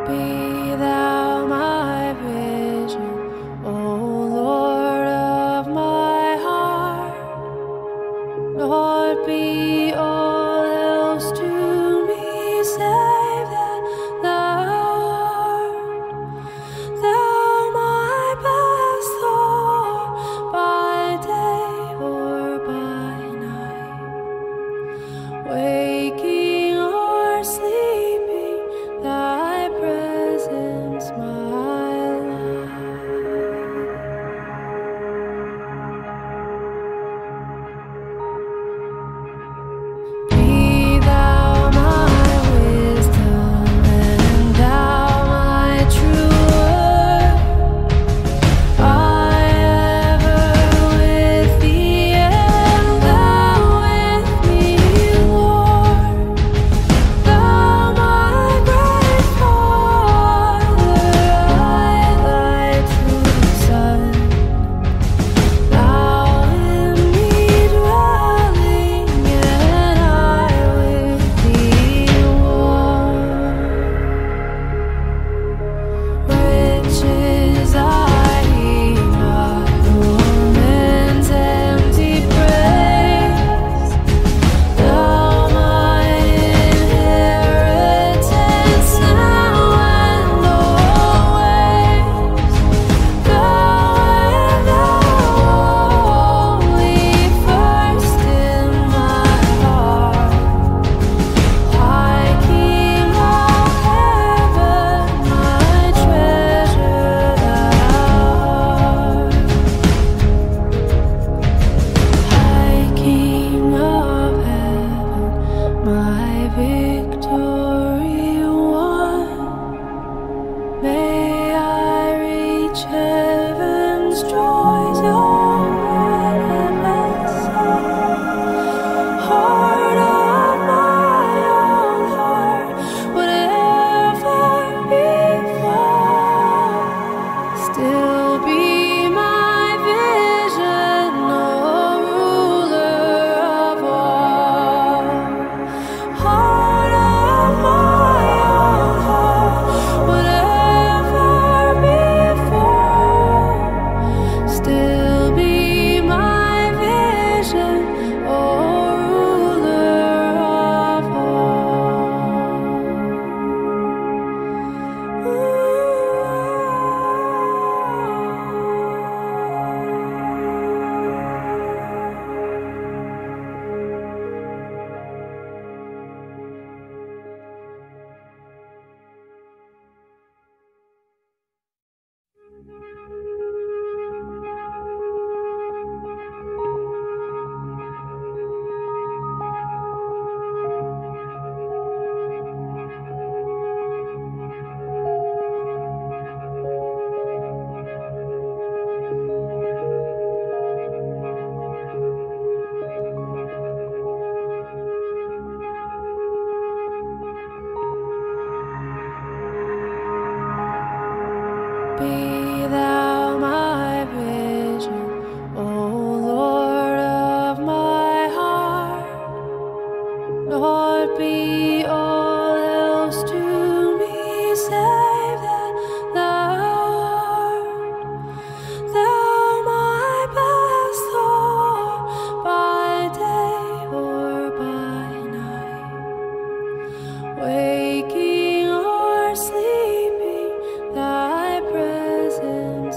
Be thou my vision, O Lord of my heart, nor be all else to me save that thou art. Thou my best Lord, by day or by night, waking or sleeping, thy presence my life. Be thou my wisdom, and thou my true word. I ever with thee, and thou with me, Lord. Thou my great Father, I thy true Son. Thou in me dwelling, and I with thee one. Riches I heed not, nor men's empty praise. Thou my inheritance now and always. Thou and thou only first in my heart. High King of heaven, my treasure thou art. High King of heaven, my victory won. May I reach heaven's joys, your word sun. Heart of my own heart, whatever befall, still be my vision, O ruler of all. Heart of my own heart, whatever befall, still be my vision, O ruler of Be thou my vision, O Lord of my heart, nor be all else to me save that thou art. Thou my best Lord, by day or by night, waking or sleeping, thy presence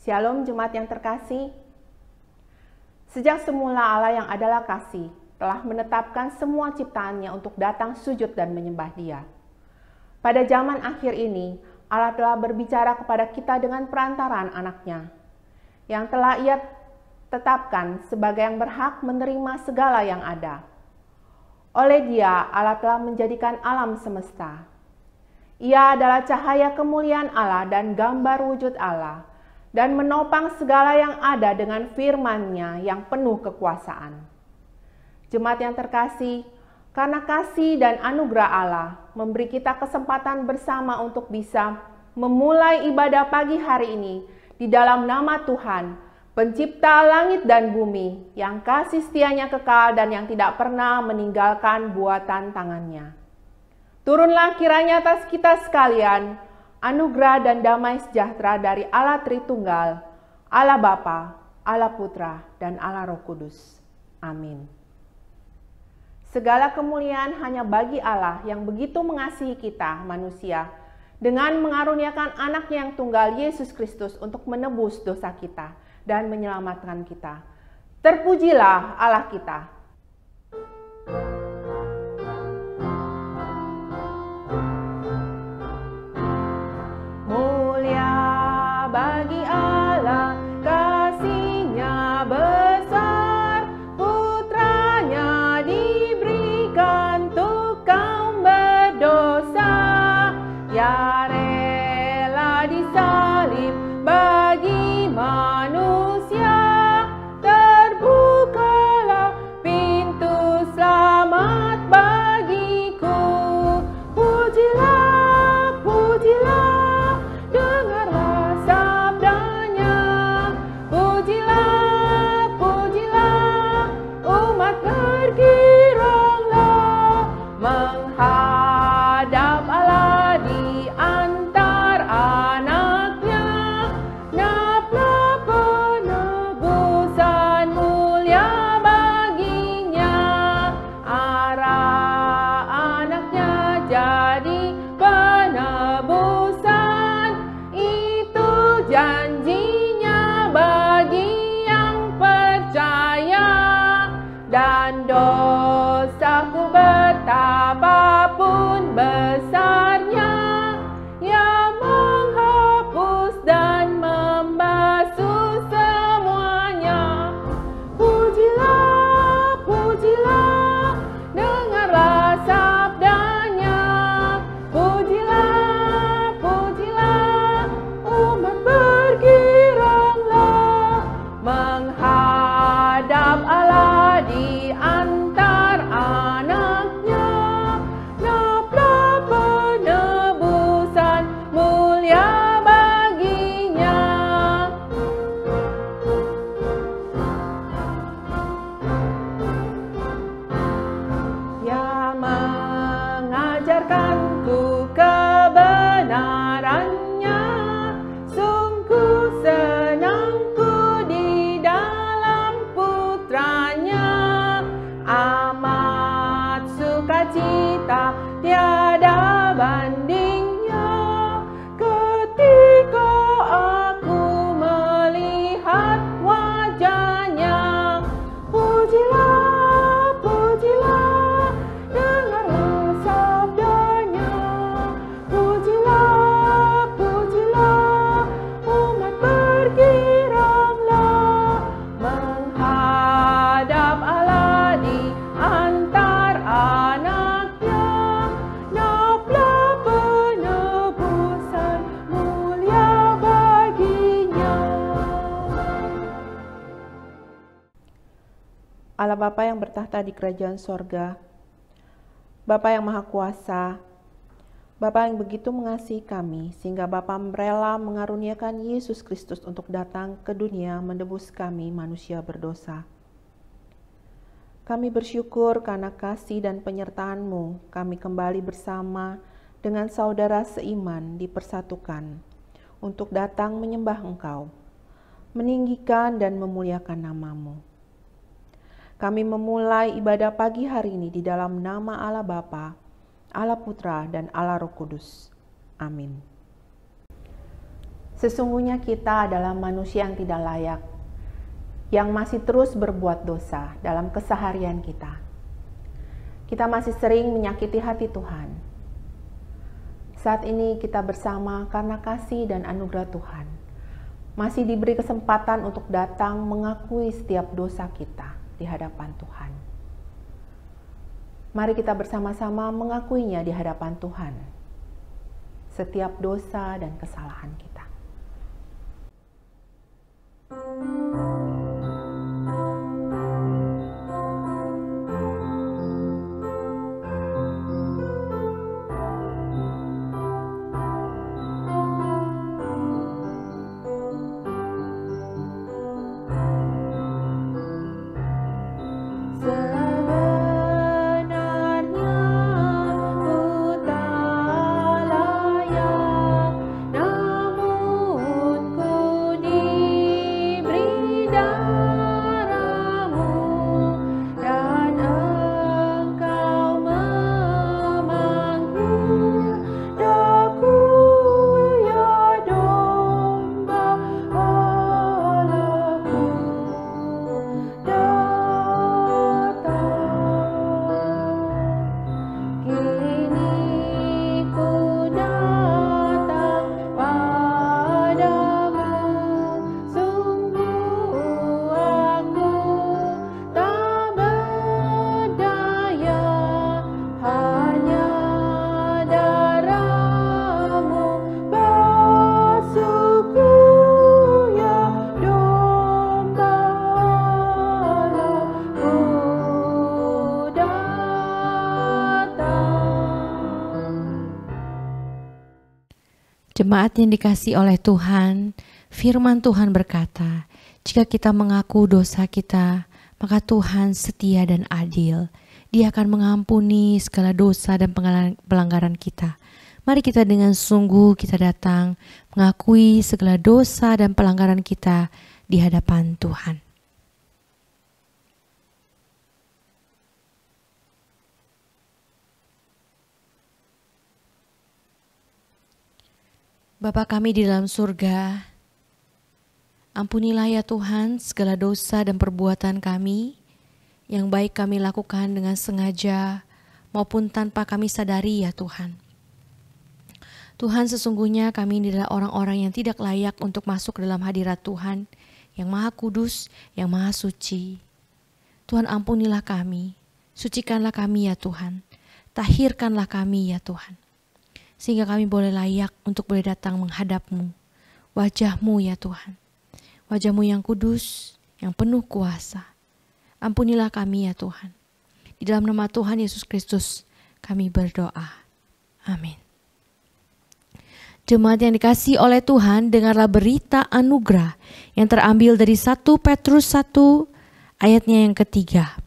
Shalom jemaat yang terkasih. Sejak semula Allah yang adalah kasih telah menetapkan semua ciptaannya untuk datang sujud dan menyembah Dia. Pada zaman akhir ini, Allah telah berbicara kepada kita dengan perantaraan anaknya, yang telah Ia tetapkan sebagai yang berhak menerima segala yang ada. Oleh Dia, Allah telah menjadikan alam semesta. Ia adalah cahaya kemuliaan Allah dan gambar wujud Allah, dan menopang segala yang ada dengan firman-Nya yang penuh kekuasaan. Jemaat yang terkasih, karena kasih dan anugerah Allah memberi kita kesempatan bersama untuk bisa memulai ibadah pagi hari ini di dalam nama Tuhan, Pencipta langit dan bumi, yang kasih setianya kekal dan yang tidak pernah meninggalkan buatan tangannya. Turunlah kiranya atas kita sekalian anugerah dan damai sejahtera dari Allah Tritunggal, Allah Bapa, Allah Putra, dan Allah Roh Kudus. Amin. Segala kemuliaan hanya bagi Allah yang begitu mengasihi kita, manusia, dengan mengaruniakan anaknya yang tunggal, Yesus Kristus, untuk menebus dosa kita dan menyelamatkan kita. Terpujilah Allah kita. Dan dosaku betapapun besarnya, Ia menghapus dan membasuh semuanya. Pujilah, pujilah, dengarlah sabdanya. Pujilah, pujilah, umat bergiranglah, menghadap Allah di antar anaknya. Naplah penebusan mulia baginya. Ia mengajarkanku kebenarannya, sungguh senangku di dalam putranya. Amat sukacita tiada bandingnya ketika aku melihat wajahnya. Pujilah, pujilah, dengarlah sabdanya. Pujilah, pujilah, umat bergiranglah, menghadap Allah di antar anaknya. Naplah penebusan mulia baginya. Allah Bapa yang bertahta di kerajaan sorga, Bapa yang Maha Kuasa, Bapa yang begitu mengasihi kami, sehingga Bapa rela mengaruniakan Yesus Kristus untuk datang ke dunia menebus kami manusia berdosa. Kami bersyukur karena kasih dan penyertaan-Mu, kami kembali bersama dengan saudara seiman dipersatukan untuk datang menyembah Engkau, meninggikan dan memuliakan nama-Mu. Kami memulai ibadah pagi hari ini di dalam nama Allah Bapa, Allah Putra, dan Allah Roh Kudus. Amin. Sesungguhnya kita adalah manusia yang tidak layak, yang masih terus berbuat dosa dalam keseharian kita. Kita masih sering menyakiti hati Tuhan. Saat ini kita bersama karena kasih dan anugerah Tuhan, masih diberi kesempatan untuk datang mengakui setiap dosa kita di hadapan Tuhan. Mari kita bersama-sama mengakuinya di hadapan Tuhan, setiap dosa dan kesalahan kita. Jemaat yang dikasihi oleh Tuhan, firman Tuhan berkata, jika kita mengaku dosa kita, maka Tuhan setia dan adil. Dia akan mengampuni segala dosa dan pelanggaran kita. Mari kita dengan sungguh kita datang mengakui segala dosa dan pelanggaran kita di hadapan Tuhan. Bapa kami di dalam surga, ampunilah ya Tuhan segala dosa dan perbuatan kami yang baik kami lakukan dengan sengaja maupun tanpa kami sadari ya Tuhan. Tuhan, sesungguhnya kami ini adalah orang-orang yang tidak layak untuk masuk ke dalam hadirat Tuhan yang Maha Kudus, yang Maha Suci. Tuhan, ampunilah kami, sucikanlah kami ya Tuhan, tahirkanlah kami ya Tuhan, sehingga kami boleh layak untuk boleh datang menghadap-Mu, wajah-Mu ya Tuhan, wajah-Mu yang kudus, yang penuh kuasa. Ampunilah kami ya Tuhan. Di dalam nama Tuhan Yesus Kristus kami berdoa. Amin. Jemaat yang dikasihi oleh Tuhan, dengarlah berita anugerah yang terambil dari 1 Petrus 1 ayatnya yang ketiga.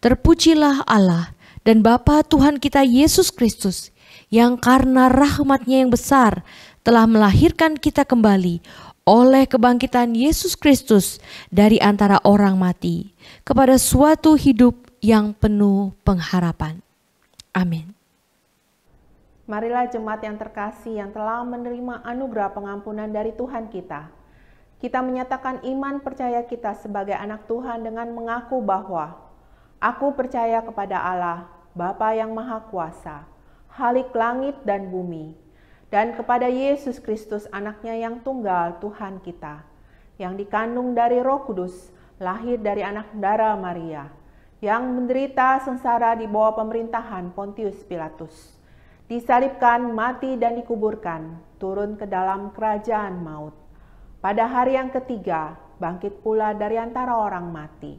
Terpujilah Allah dan Bapa Tuhan kita Yesus Kristus, yang karena rahmat-Nya yang besar telah melahirkan kita kembali oleh kebangkitan Yesus Kristus dari antara orang mati kepada suatu hidup yang penuh pengharapan. Amin. Marilah jemaat yang terkasih yang telah menerima anugerah pengampunan dari Tuhan kita. Kita menyatakan iman percaya kita sebagai anak Tuhan dengan mengaku bahwa aku percaya kepada Allah, Bapa yang Maha Kuasa, Khalik langit dan bumi, dan kepada Yesus Kristus anaknya yang tunggal Tuhan kita, yang dikandung dari Roh Kudus, lahir dari anak darah Maria, yang menderita sengsara di bawah pemerintahan Pontius Pilatus, disalibkan, mati dan dikuburkan, turun ke dalam kerajaan maut. Pada hari yang ketiga, bangkit pula dari antara orang mati,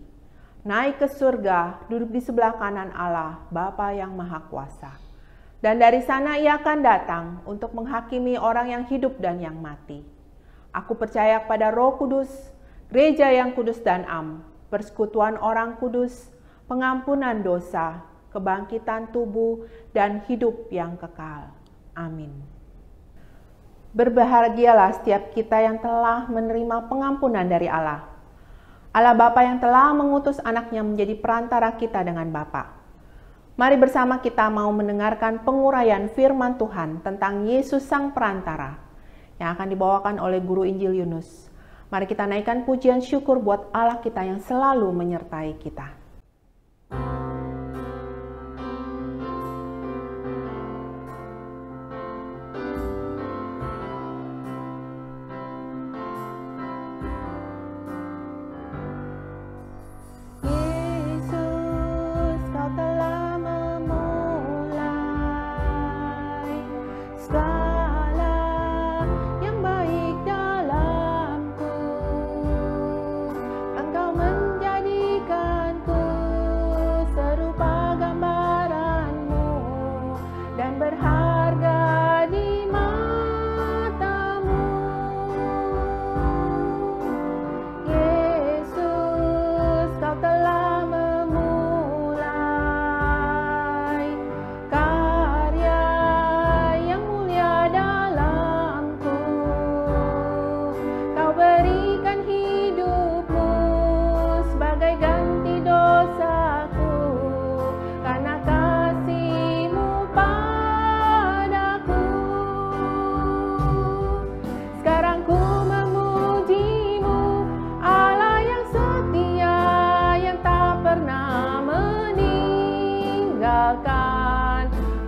naik ke surga, duduk di sebelah kanan Allah, Bapa yang Maha Kuasa. Dan dari sana Ia akan datang untuk menghakimi orang yang hidup dan yang mati. Aku percaya kepada Roh Kudus, gereja yang kudus dan am, persekutuan orang kudus, pengampunan dosa, kebangkitan tubuh, dan hidup yang kekal. Amin. Berbahagialah setiap kita yang telah menerima pengampunan dari Allah. Allah Bapa yang telah mengutus anaknya menjadi perantara kita dengan Bapa. Mari bersama kita mau mendengarkan penguraian firman Tuhan tentang Yesus Sang Perantara, yang akan dibawakan oleh Guru Injil Yunus. Mari kita naikkan pujian syukur buat Allah kita yang selalu menyertai kita.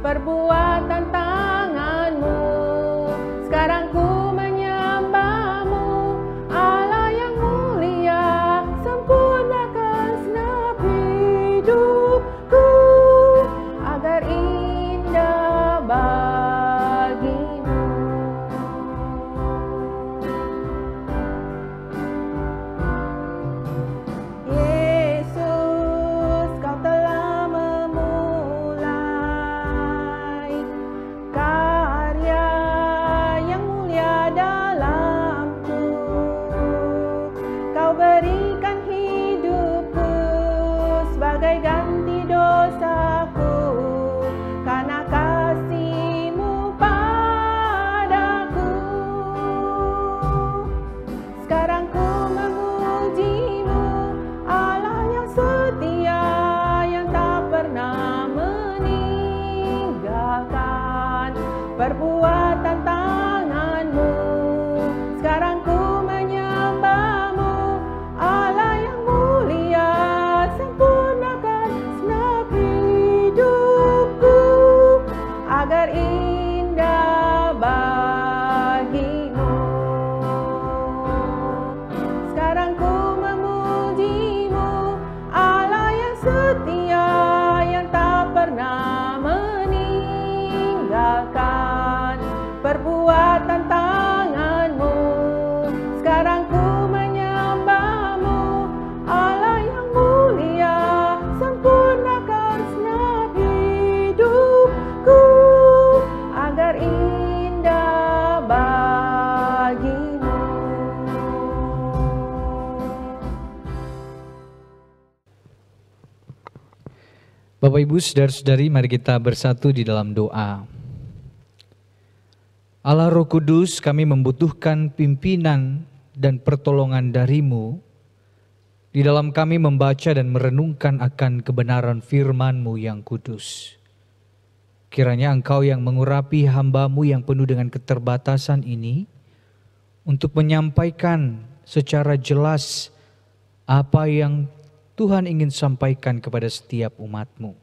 Perbuatan tangan-Mu, sekarang ku menyembah-Mu, Allah yang mulia, sempurnakan segenap hidupku, agar indah bagi-Mu. Yesus, Kau telah berikan hidupku sebagai ganti dosaku, karena kasih-Mu padaku. Sekarang ku memuji-Mu, Allah yang setia, yang tak pernah meninggalkan perbuatan tangan-Mu. Sekarang ku menyembah-Mu, Allah yang mulia, sempurnakan segenap hidupku, agar indah bagi-Mu. Sekarang ku memuji-Mu, Allah yang setia, yang tak pernah meninggalkan perbuatan tangan-Mu. Sekarang ku menyembah-Mu, Allah yang mulia, sempurnakan segenap hidupku, agar indah bagi-Mu. Bapak Ibu saudara-saudari, mari kita bersatu di dalam doa. Allah Roh Kudus, kami membutuhkan pimpinan dan pertolongan dari-Mu di dalam kami membaca dan merenungkan akan kebenaran firman-Mu yang kudus. Kiranya Engkau yang mengurapi hamba-Mu yang penuh dengan keterbatasan ini untuk menyampaikan secara jelas apa yang Tuhan ingin sampaikan kepada setiap umat-Mu.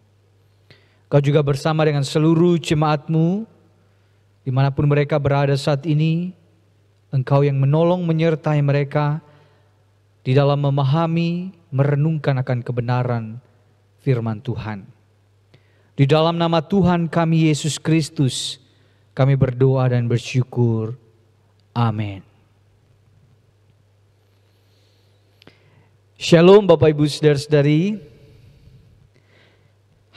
Kau juga bersama dengan seluruh jemaat-Mu, dimanapun mereka berada saat ini, Engkau yang menolong menyertai mereka di dalam memahami, merenungkan akan kebenaran firman Tuhan. Di dalam nama Tuhan kami Yesus Kristus, kami berdoa dan bersyukur. Amin. Shalom Bapak Ibu Saudara-saudari.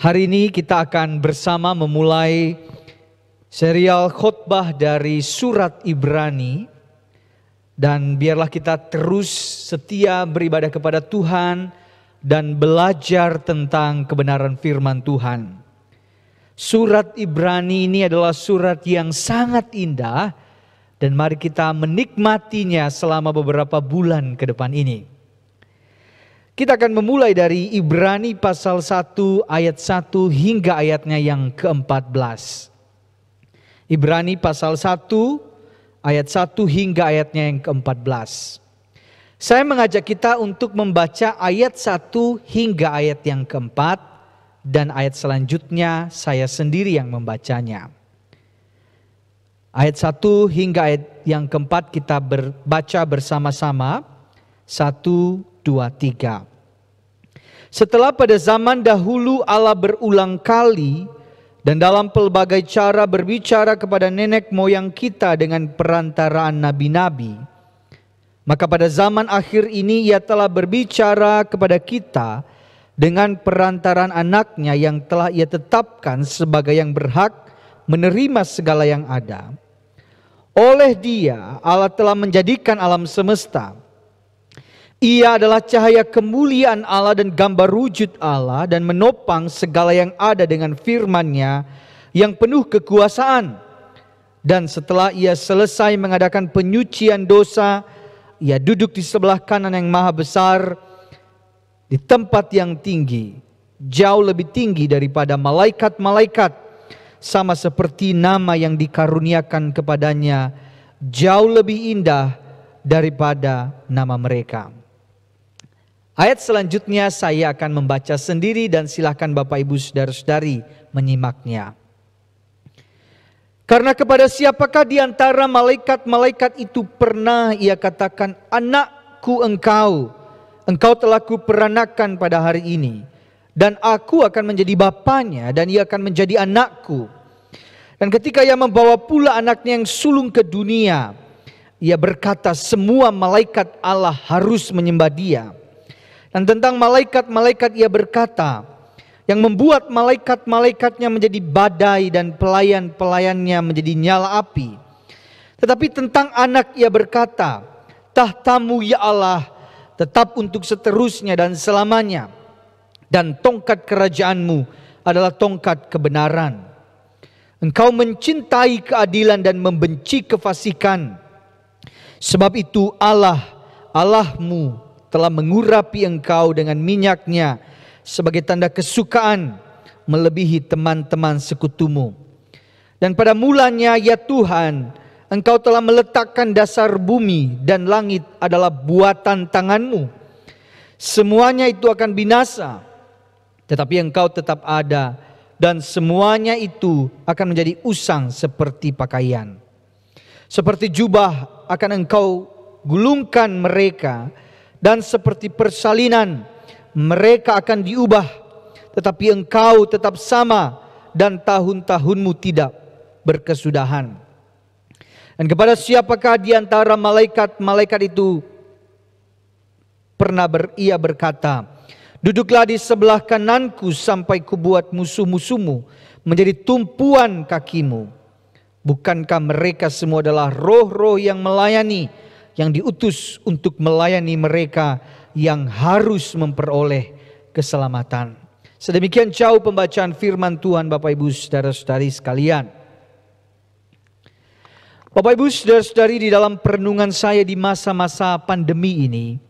Hari ini kita akan bersama memulai serial khotbah dari surat Ibrani. Dan biarlah kita terus setia beribadah kepada Tuhan dan belajar tentang kebenaran firman Tuhan. Surat Ibrani ini adalah surat yang sangat indah dan mari kita menikmatinya selama beberapa bulan ke depan ini. Kita akan memulai dari Ibrani pasal 1 ayat 1 hingga ayatnya yang ke-14. Ibrani pasal 1 ayat 1 hingga ayatnya yang ke-14. Saya mengajak kita untuk membaca ayat 1 hingga ayat yang ke-4, dan ayat selanjutnya saya sendiri yang membacanya. Ayat 1 hingga ayat yang ke-4 kita baca bersama-sama. 1, 2, 3. Setelah pada zaman dahulu Allah berulang kali dan dalam pelbagai cara berbicara kepada nenek moyang kita dengan perantaraan nabi-nabi, maka pada zaman akhir ini Ia telah berbicara kepada kita dengan perantaraan anaknya yang telah Ia tetapkan sebagai yang berhak menerima segala yang ada. Oleh Dia Allah telah menjadikan alam semesta. Ia adalah cahaya kemuliaan Allah dan gambar wujud Allah, dan menopang segala yang ada dengan firman-Nya yang penuh kekuasaan. Dan setelah Ia selesai mengadakan penyucian dosa, Ia duduk di sebelah kanan yang maha besar di tempat yang tinggi, jauh lebih tinggi daripada malaikat-malaikat, sama seperti nama yang dikaruniakan kepadanya jauh lebih indah daripada nama mereka. Ayat selanjutnya saya akan membaca sendiri dan silakan Bapak Ibu Saudara-saudari menyimaknya. Karena kepada siapakah di antara malaikat-malaikat itu pernah Ia katakan, "Anakku engkau telah kuperanakan pada hari ini, dan aku akan menjadi bapanya dan ia akan menjadi anakku." Dan ketika Ia membawa pula anaknya yang sulung ke dunia, Ia berkata semua malaikat Allah harus menyembah Dia. Dan tentang malaikat-malaikat Ia berkata, yang membuat malaikat-malaikatnya menjadi badai dan pelayan-pelayannya menjadi nyala api. Tetapi tentang anak Ia berkata, tahtamu ya Allah tetap untuk seterusnya dan selamanya, dan tongkat kerajaanmu adalah tongkat kebenaran. Engkau mencintai keadilan dan membenci kefasikan. Sebab itu Allahmu telah mengurapi engkau dengan minyak-Nya sebagai tanda kesukaan melebihi teman-teman sekutumu. Dan pada mulanya ya Tuhan, Engkau telah meletakkan dasar bumi dan langit adalah buatan tangan-Mu. Semuanya itu akan binasa, tetapi Engkau tetap ada, dan semuanya itu akan menjadi usang seperti pakaian. Seperti jubah akan Engkau gulungkan mereka, dan seperti persalinan mereka akan diubah, tetapi Engkau tetap sama dan tahun-tahunmu tidak berkesudahan. Dan kepada siapakah di antara malaikat-malaikat itu pernah Ia berkata, duduklah di sebelah kananku sampai kubuat musuh-musuhmu menjadi tumpuan kakimu. Bukankah mereka semua adalah roh-roh yang melayani, yang diutus untuk melayani mereka yang harus memperoleh keselamatan. Sedemikian jauh pembacaan firman Tuhan Bapak Ibu Saudara-saudari sekalian. Bapak Ibu Saudara-saudari, di dalam perenungan saya di masa-masa pandemi ini,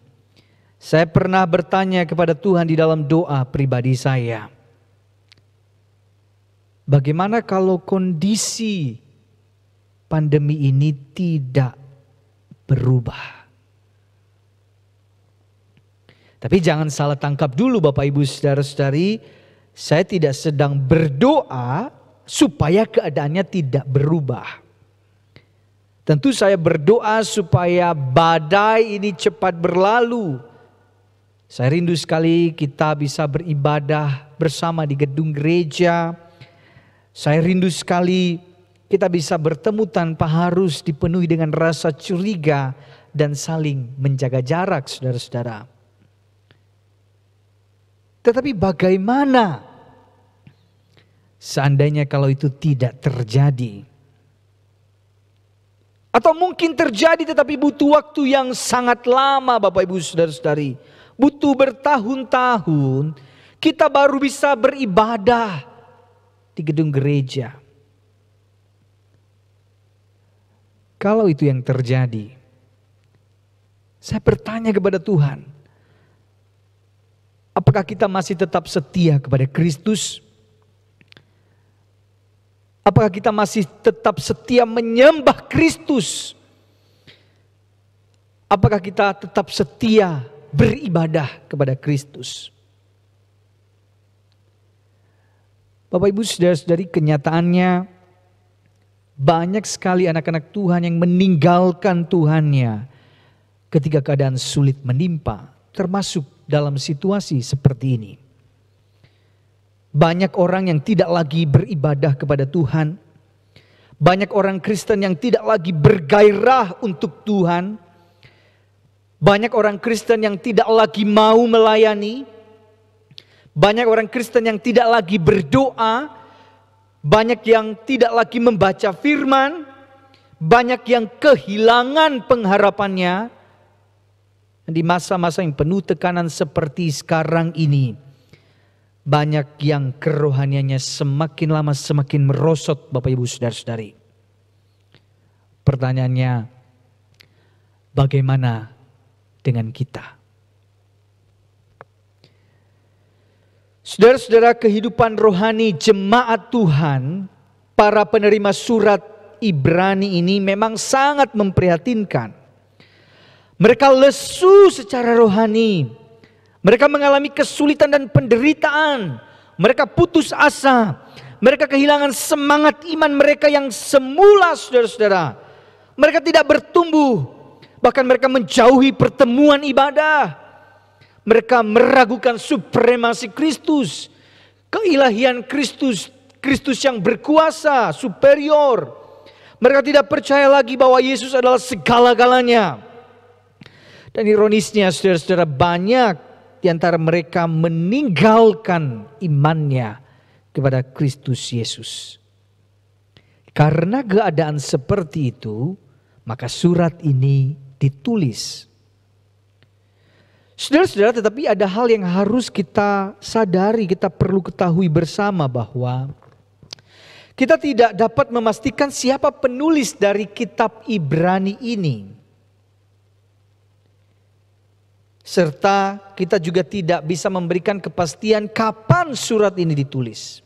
saya pernah bertanya kepada Tuhan di dalam doa pribadi saya, bagaimana kalau kondisi pandemi ini tidak berubah? Tapi jangan salah tangkap dulu Bapak Ibu Saudara-saudari, saya tidak sedang berdoa supaya keadaannya tidak berubah. Tentu saya berdoa supaya badai ini cepat berlalu. Saya rindu sekali kita bisa beribadah bersama di gedung gereja. Saya rindu sekali kita bisa bertemu tanpa harus dipenuhi dengan rasa curiga dan saling menjaga jarak, saudara-saudara. Tetapi bagaimana seandainya kalau itu tidak terjadi? Atau mungkin terjadi tetapi butuh waktu yang sangat lama Bapak Ibu Saudara-saudari. Butuh bertahun-tahun kita baru bisa beribadah di gedung gereja. Kalau itu yang terjadi, saya bertanya kepada Tuhan, apakah kita masih tetap setia kepada Kristus? Apakah kita masih tetap setia menyembah Kristus Apakah kita tetap setia beribadah kepada Kristus? Bapak Ibu saudara-saudari, kenyataannya banyak sekali anak-anak Tuhan yang meninggalkan Tuhannya ketika keadaan sulit menimpa, termasuk dalam situasi seperti ini. Banyak orang yang tidak lagi beribadah kepada Tuhan. Banyak orang Kristen yang tidak lagi bergairah untuk Tuhan. Banyak orang Kristen yang tidak lagi mau melayani. Banyak orang Kristen yang tidak lagi berdoa. Banyak yang tidak lagi membaca firman. Banyak yang kehilangan pengharapannya. Di masa-masa yang penuh tekanan seperti sekarang ini, banyak yang kerohaniannya semakin lama semakin merosot, Bapak Ibu saudara-saudari. Pertanyaannya, bagaimana dengan kita? Saudara-saudara, kehidupan rohani jemaat Tuhan, para penerima surat Ibrani ini memang sangat memprihatinkan. Mereka lesu secara rohani. Mereka mengalami kesulitan dan penderitaan. Mereka putus asa. Mereka kehilangan semangat iman mereka yang semula, saudara-saudara. Mereka tidak bertumbuh. Bahkan mereka menjauhi pertemuan ibadah. Mereka meragukan supremasi Kristus. Keilahian Kristus. Kristus yang berkuasa, superior. Mereka tidak percaya lagi bahwa Yesus adalah segala-galanya. Dan ironisnya, saudara-saudara, banyak di antara mereka meninggalkan imannya kepada Kristus Yesus. Karena keadaan seperti itu, maka surat ini ditulis. Saudara-saudara, tetapi ada hal yang harus kita sadari, kita perlu ketahui bersama bahwa kita tidak dapat memastikan siapa penulis dari kitab Ibrani ini. Serta kita juga tidak bisa memberikan kepastian kapan surat ini ditulis.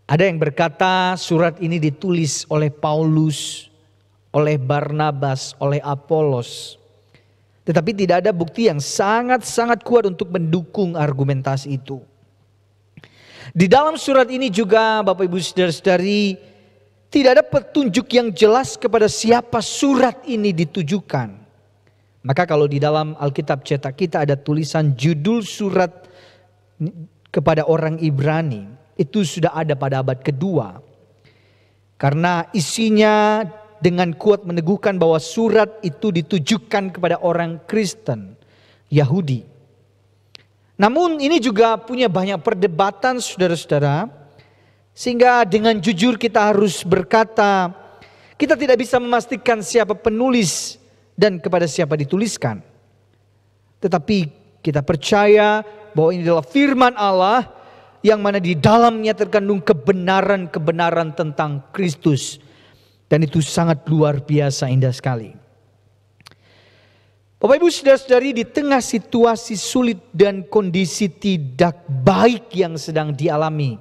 Ada yang berkata surat ini ditulis oleh Paulus, oleh Barnabas, oleh Apolos. Tetapi tidak ada bukti yang sangat-sangat kuat untuk mendukung argumentasi itu. Di dalam surat ini juga Bapak Ibu saudara-saudari, tidak ada petunjuk yang jelas kepada siapa surat ini ditujukan. Maka kalau di dalam Alkitab cetak kita ada tulisan judul surat kepada orang Ibrani, itu sudah ada pada abad kedua. Karena isinya dengan kuat meneguhkan bahwa surat itu ditujukan kepada orang Kristen, Yahudi. Namun ini juga punya banyak perdebatan, saudara-saudara. Sehingga dengan jujur kita harus berkata, kita tidak bisa memastikan siapa penulis dan kepada siapa dituliskan. Tetapi kita percaya bahwa ini adalah firman Allah yang mana di dalamnya terkandung kebenaran-kebenaran tentang Kristus. Dan itu sangat luar biasa indah sekali. Bapak Ibu saudara-saudari, di tengah situasi sulit dan kondisi tidak baik yang sedang dialami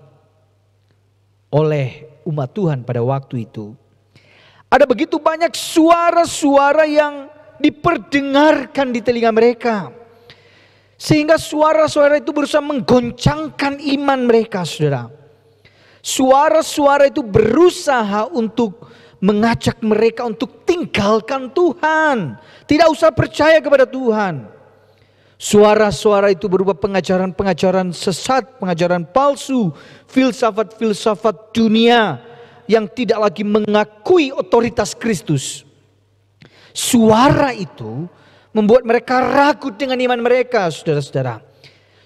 oleh umat Tuhan pada waktu itu, ada begitu banyak suara-suara yang diperdengarkan di telinga mereka. Sehingga suara-suara itu berusaha menggoncangkan iman mereka, saudara. Suara-suara itu berusaha untuk mengajak mereka untuk tinggalkan Tuhan. Tidak usah percaya kepada Tuhan. Suara-suara itu berupa pengajaran-pengajaran sesat, pengajaran palsu, filsafat-filsafat dunia yang tidak lagi mengakui otoritas Kristus. Suara itu membuat mereka ragu dengan iman mereka, saudara-saudara.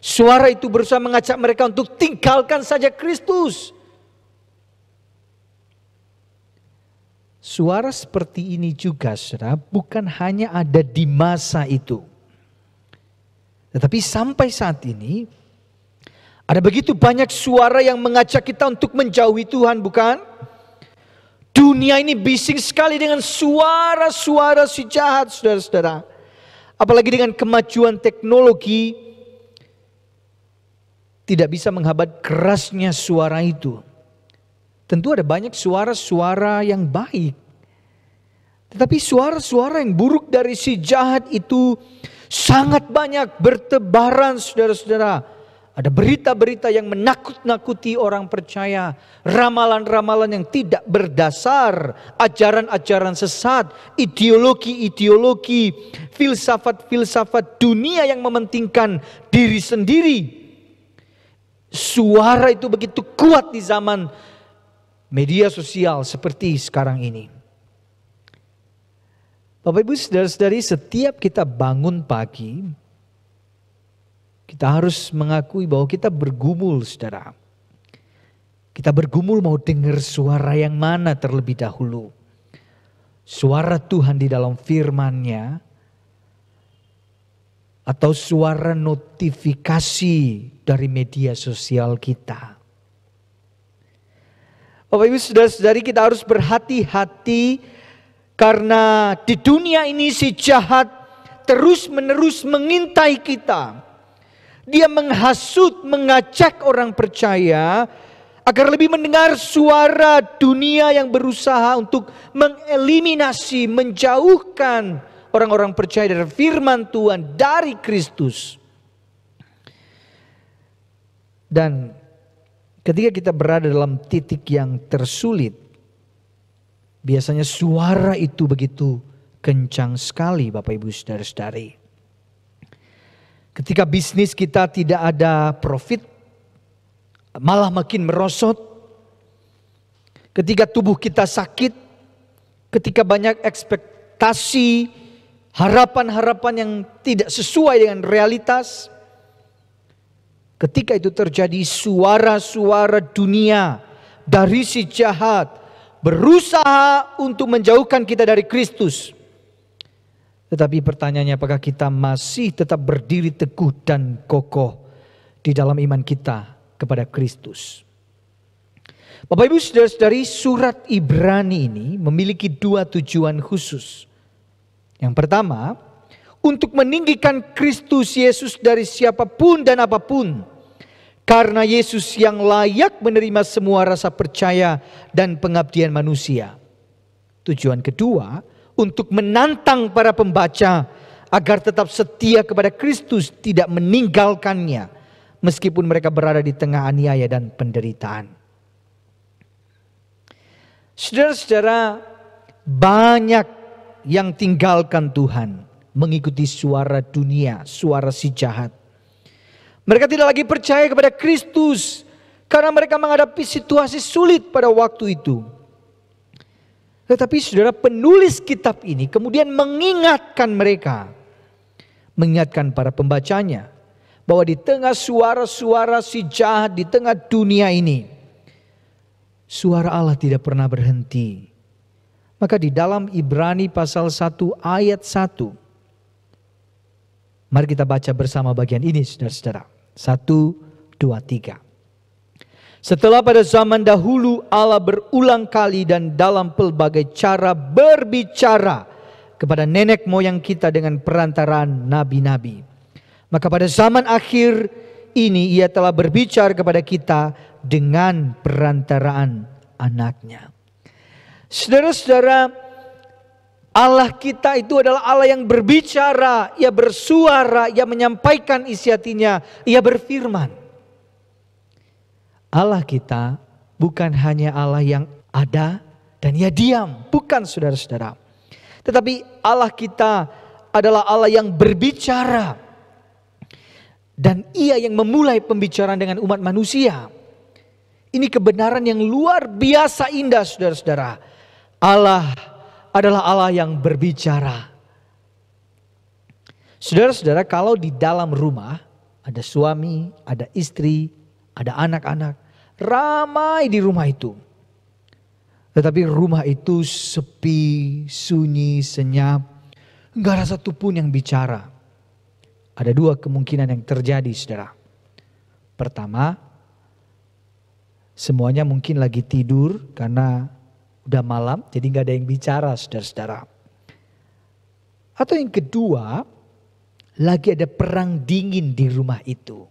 Suara itu berusaha mengajak mereka untuk tinggalkan saja Kristus. Suara seperti ini juga, saudara, bukan hanya ada di masa itu. Tetapi sampai saat ini, ada begitu banyak suara yang mengajak kita untuk menjauhi Tuhan, bukan? Dunia ini bising sekali dengan suara-suara si jahat, saudara-saudara. Apalagi dengan kemajuan teknologi, tidak bisa menghambat kerasnya suara itu. Tentu ada banyak suara-suara yang baik. Tetapi suara-suara yang buruk dari si jahat itu sangat banyak bertebaran, saudara-saudara. Ada berita-berita yang menakut-nakuti orang percaya, ramalan-ramalan yang tidak berdasar, ajaran-ajaran sesat, ideologi-ideologi, filsafat-filsafat dunia yang mementingkan diri sendiri. Suara itu begitu kuat di zaman media sosial seperti sekarang ini. Bapak Ibu saudara-saudari, setiap kita bangun pagi, kita harus mengakui bahwa kita bergumul, saudara. Kita bergumul mau dengar suara yang mana terlebih dahulu. Suara Tuhan di dalam firman-Nya, atau suara notifikasi dari media sosial kita. Bapak Ibu saudara-saudari, kita harus berhati-hati karena di dunia ini si jahat terus-menerus mengintai kita. Dia menghasut, mengajak orang percaya agar lebih mendengar suara dunia yang berusaha untuk mengeliminasi, menjauhkan orang-orang percaya dari firman Tuhan, dari Kristus. Dan ketika kita berada dalam titik yang tersulit, biasanya suara itu begitu kencang sekali, Bapak Ibu saudara-saudari. Ketika bisnis kita tidak ada profit, malah makin merosot. Ketika tubuh kita sakit, ketika banyak ekspektasi, harapan-harapan yang tidak sesuai dengan realitas. Ketika itu terjadi, suara-suara dunia dari si jahat berusaha untuk menjauhkan kita dari Kristus. Tetapi pertanyaannya, apakah kita masih tetap berdiri teguh dan kokoh di dalam iman kita kepada Kristus? Bapak Ibu saudara-saudari, surat Ibrani ini memiliki dua tujuan khusus. Yang pertama, untuk meninggikan Kristus Yesus dari siapapun dan apapun. Karena Yesus yang layak menerima semua rasa percaya dan pengabdian manusia. Tujuan kedua, untuk menantang para pembaca agar tetap setia kepada Kristus, tidak meninggalkannya meskipun mereka berada di tengah aniaya dan penderitaan. Saudara-saudara, banyak yang tinggalkan Tuhan, mengikuti suara dunia, suara si jahat. Mereka tidak lagi percaya kepada Kristus karena mereka menghadapi situasi sulit pada waktu itu. Tetapi saudara, penulis kitab ini kemudian mengingatkan mereka, mengingatkan para pembacanya, bahwa di tengah suara-suara si jahat, di tengah dunia ini, suara Allah tidak pernah berhenti. Maka di dalam Ibrani pasal 1 ayat 1, mari kita baca bersama bagian ini, saudara-saudara. 1, 2, 3. Setelah pada zaman dahulu Allah berulang kali dan dalam pelbagai cara berbicara kepada nenek moyang kita dengan perantaraan nabi-nabi. Maka pada zaman akhir ini ia telah berbicara kepada kita dengan perantaraan anaknya. Saudara-saudara, Allah kita itu adalah Allah yang berbicara, ia bersuara, ia menyampaikan isi hatinya, ia berfirman. Allah kita bukan hanya Allah yang ada dan ia diam, bukan saudara-saudara. Tetapi Allah kita adalah Allah yang berbicara. Dan ia yang memulai pembicaraan dengan umat manusia. Ini kebenaran yang luar biasa indah, saudara-saudara. Allah adalah Allah yang berbicara. Saudara-saudara, kalau di dalam rumah ada suami, ada istri, ada anak-anak, ramai di rumah itu. Tetapi rumah itu sepi, sunyi, senyap. Enggak ada satupun yang bicara. Ada dua kemungkinan yang terjadi, saudara. Pertama, semuanya mungkin lagi tidur karena udah malam, jadi enggak ada yang bicara, saudara-saudara. Atau yang kedua, lagi ada perang dingin di rumah itu.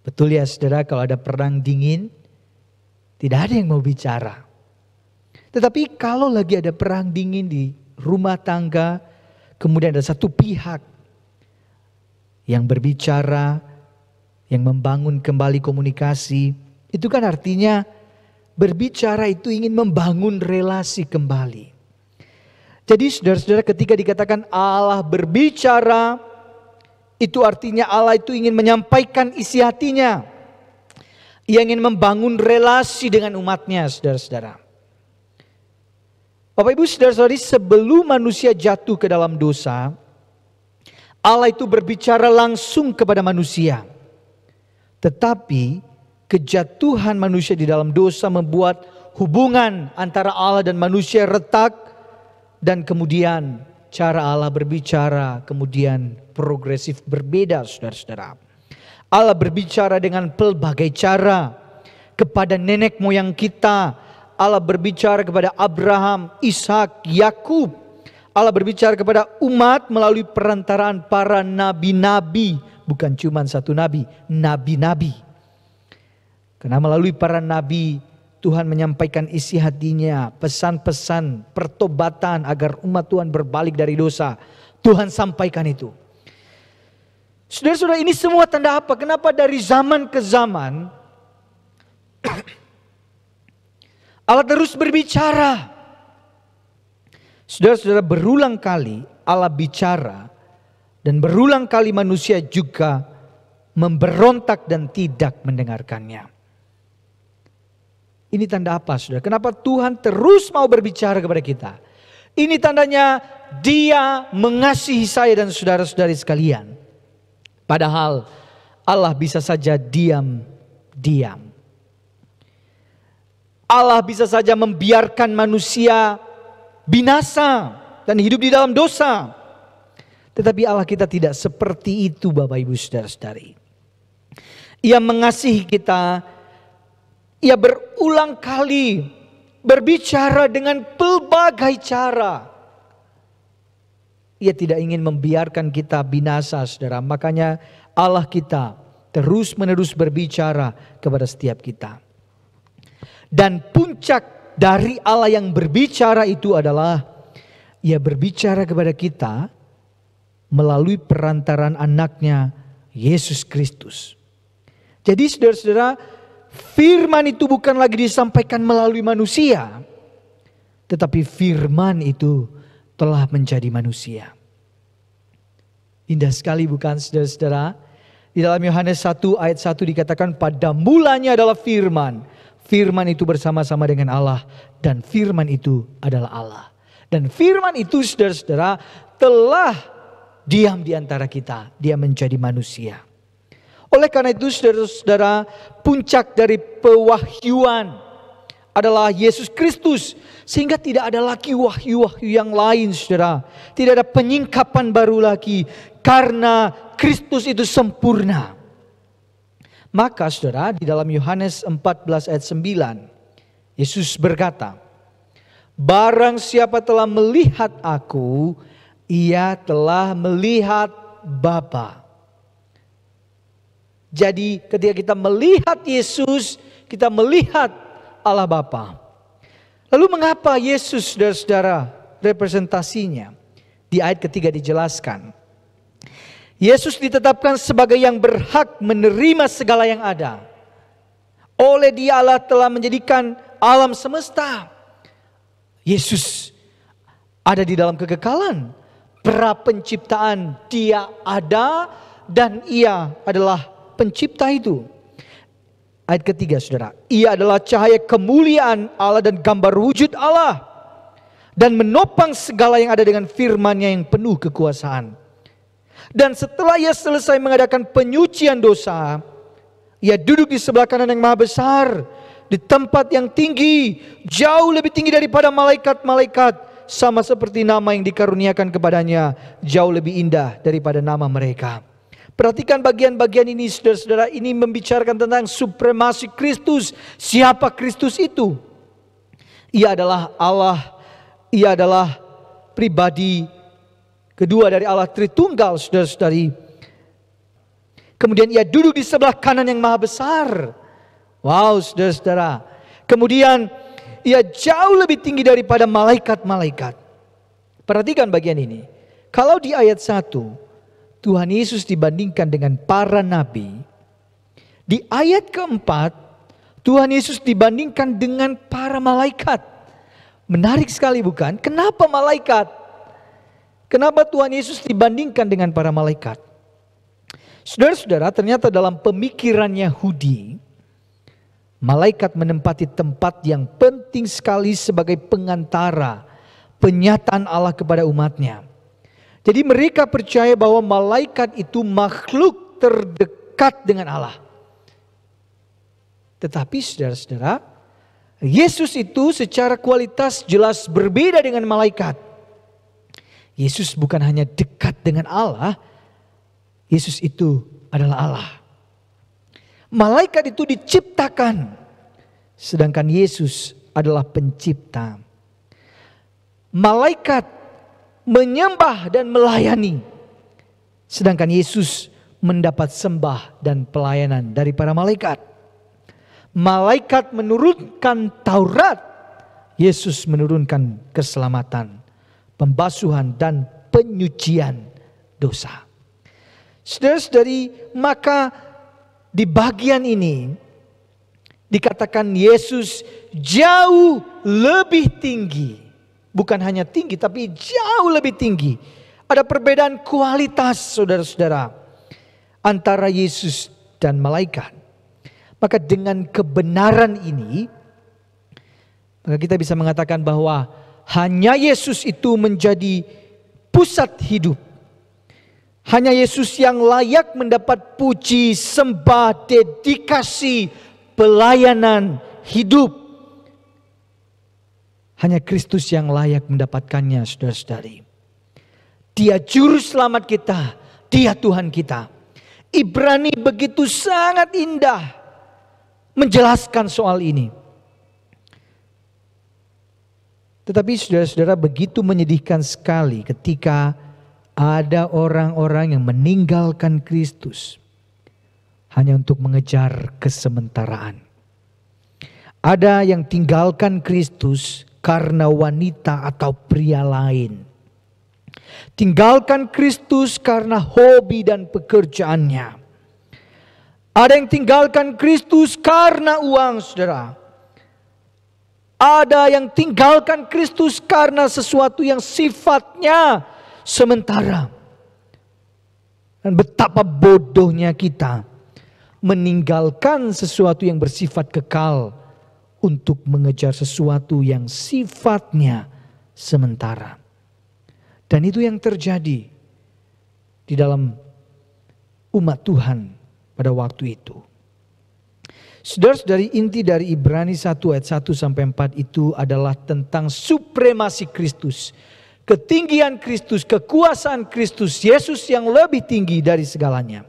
Betul ya saudara, kalau ada perang dingin, tidak ada yang mau bicara. Tetapi kalau lagi ada perang dingin di rumah tangga, kemudian ada satu pihak yang berbicara, yang membangun kembali komunikasi, itu kan artinya berbicara itu ingin membangun relasi kembali. Jadi saudara-saudara, ketika dikatakan Allah berbicara, itu artinya Allah itu ingin menyampaikan isi hatinya. Ia ingin membangun relasi dengan umatnya, saudara-saudara. Bapak Ibu saudara-saudari, sebelum manusia jatuh ke dalam dosa, Allah itu berbicara langsung kepada manusia. Tetapi kejatuhan manusia di dalam dosa membuat hubungan antara Allah dan manusia retak. Dan kemudian cara Allah berbicara kemudian progresif berbeda, saudara-saudara. Allah berbicara dengan pelbagai cara kepada nenek moyang kita. Allah berbicara kepada Abraham, Ishak, Yakub. Allah berbicara kepada umat melalui perantaraan para nabi-nabi. Bukan cuma satu nabi, nabi-nabi. Karena melalui para nabi Tuhan menyampaikan isi hatinya, pesan-pesan pertobatan agar umat Tuhan berbalik dari dosa. Tuhan sampaikan itu. Saudara-saudara, ini semua tanda apa? Kenapa dari zaman ke zaman Allah terus berbicara? Saudara-saudara, berulang kali Allah bicara dan berulang kali manusia juga memberontak dan tidak mendengarkannya. Ini tanda apa, saudara? Kenapa Tuhan terus mau berbicara kepada kita? Ini tandanya Dia mengasihi saya dan saudara-saudari sekalian. Padahal Allah bisa saja diam-diam. Allah bisa saja membiarkan manusia binasa dan hidup di dalam dosa. Tetapi Allah kita tidak seperti itu, Bapak Ibu saudara-saudari. Ia mengasihi kita. Ia berulang kali berbicara dengan pelbagai cara. Ia tidak ingin membiarkan kita binasa, saudara. Makanya Allah kita terus-menerus berbicara kepada setiap kita. Dan puncak dari Allah yang berbicara itu adalah Ia berbicara kepada kita melalui perantaran anaknya Yesus Kristus. Jadi saudara-saudara, firman itu bukan lagi disampaikan melalui manusia, tetapi firman itu telah menjadi manusia. Indah sekali bukan saudara-saudara? Di dalam Yohanes 1 ayat 1 dikatakan pada mulanya adalah firman. Firman itu bersama-sama dengan Allah dan firman itu adalah Allah. Dan firman itu saudara-saudara telah diam di antara kita. Dia menjadi manusia. Oleh karena itu saudara-saudara, puncak dari pewahyuan adalah Yesus Kristus. Sehingga tidak ada lagi wahyu-wahyu yang lain, saudara. Tidak ada penyingkapan baru lagi. Karena Kristus itu sempurna. Maka saudara, di dalam Yohanes 14 ayat 9, Yesus berkata, barang siapa telah melihat aku, ia telah melihat Bapa. Jadi ketika kita melihat Yesus, kita melihat Allah Bapa. Lalu mengapa Yesus, saudara-saudara, representasinya? Di ayat ketiga dijelaskan. Yesus ditetapkan sebagai yang berhak menerima segala yang ada. Oleh Dia Allah telah menjadikan alam semesta. Yesus ada di dalam kekekalan. Pra penciptaan Dia ada dan Ia adalah pencipta itu. Ayat ketiga saudara, Ia adalah cahaya kemuliaan Allah dan gambar wujud Allah. Dan menopang segala yang ada dengan firman-Nya yang penuh kekuasaan. Dan setelah Ia selesai mengadakan penyucian dosa, Ia duduk di sebelah kanan yang maha besar, di tempat yang tinggi, jauh lebih tinggi daripada malaikat-malaikat, sama seperti nama yang dikaruniakan kepadanya, jauh lebih indah daripada nama mereka. Perhatikan bagian-bagian ini saudara-saudara, ini membicarakan tentang supremasi Kristus. Siapa Kristus itu? Ia adalah Allah, Ia adalah pribadi kedua dari Allah Tritunggal, saudara-saudari. Kemudian Ia duduk di sebelah kanan yang maha besar. Wow, saudara-saudara. Kemudian ia jauh lebih tinggi daripada malaikat-malaikat. Perhatikan bagian ini. Kalau di ayat 1, Tuhan Yesus dibandingkan dengan para nabi. Di ayat keempat, Tuhan Yesus dibandingkan dengan para malaikat. Menarik sekali bukan? Kenapa malaikat? Kenapa Tuhan Yesus dibandingkan dengan para malaikat? Saudara-saudara, ternyata dalam pemikiran Yahudi, malaikat menempati tempat yang penting sekali sebagai pengantara penyataan Allah kepada umatnya. Jadi mereka percaya bahwa malaikat itu makhluk terdekat dengan Allah. Tetapi saudara-saudara, Yesus itu secara kualitas jelas berbeda dengan malaikat. Yesus bukan hanya dekat dengan Allah, Yesus itu adalah Allah. Malaikat itu diciptakan, sedangkan Yesus adalah pencipta. Malaikat menyembah dan melayani, sedangkan Yesus mendapat sembah dan pelayanan dari para malaikat. Malaikat menurunkan Taurat, Yesus menurunkan keselamatan, pembasuhan dan penyucian dosa. Saudara-saudari, maka di bagian ini dikatakan Yesus jauh lebih tinggi. Bukan hanya tinggi, tapi jauh lebih tinggi. Ada perbedaan kualitas, saudara-saudara, antara Yesus dan malaikat. Maka dengan kebenaran ini, maka kita bisa mengatakan bahwa hanya Yesus itu menjadi pusat hidup. Hanya Yesus yang layak mendapat puji, sembah, dedikasi, pelayanan, hidup. Hanya Kristus yang layak mendapatkannya, saudara-saudari. Dia juru selamat kita, Dia Tuhan kita. Ibrani begitu sangat indah menjelaskan soal ini. Tetapi saudara-saudara, begitu menyedihkan sekali ketika ada orang-orang yang meninggalkan Kristus hanya untuk mengejar kesementaraan. Ada yang tinggalkan Kristus karena wanita atau pria lain. Tinggalkan Kristus karena hobi dan pekerjaannya. Ada yang tinggalkan Kristus karena uang, saudara. Ada yang tinggalkan Kristus karena sesuatu yang sifatnya sementara. Dan betapa bodohnya kita meninggalkan sesuatu yang bersifat kekal untuk mengejar sesuatu yang sifatnya sementara. Dan itu yang terjadi di dalam umat Tuhan pada waktu itu. Saudara-saudari, inti dari Ibrani 1 ayat 1 sampai 4 itu adalah tentang supremasi Kristus. Ketinggian Kristus, kekuasaan Kristus, Yesus yang lebih tinggi dari segalanya.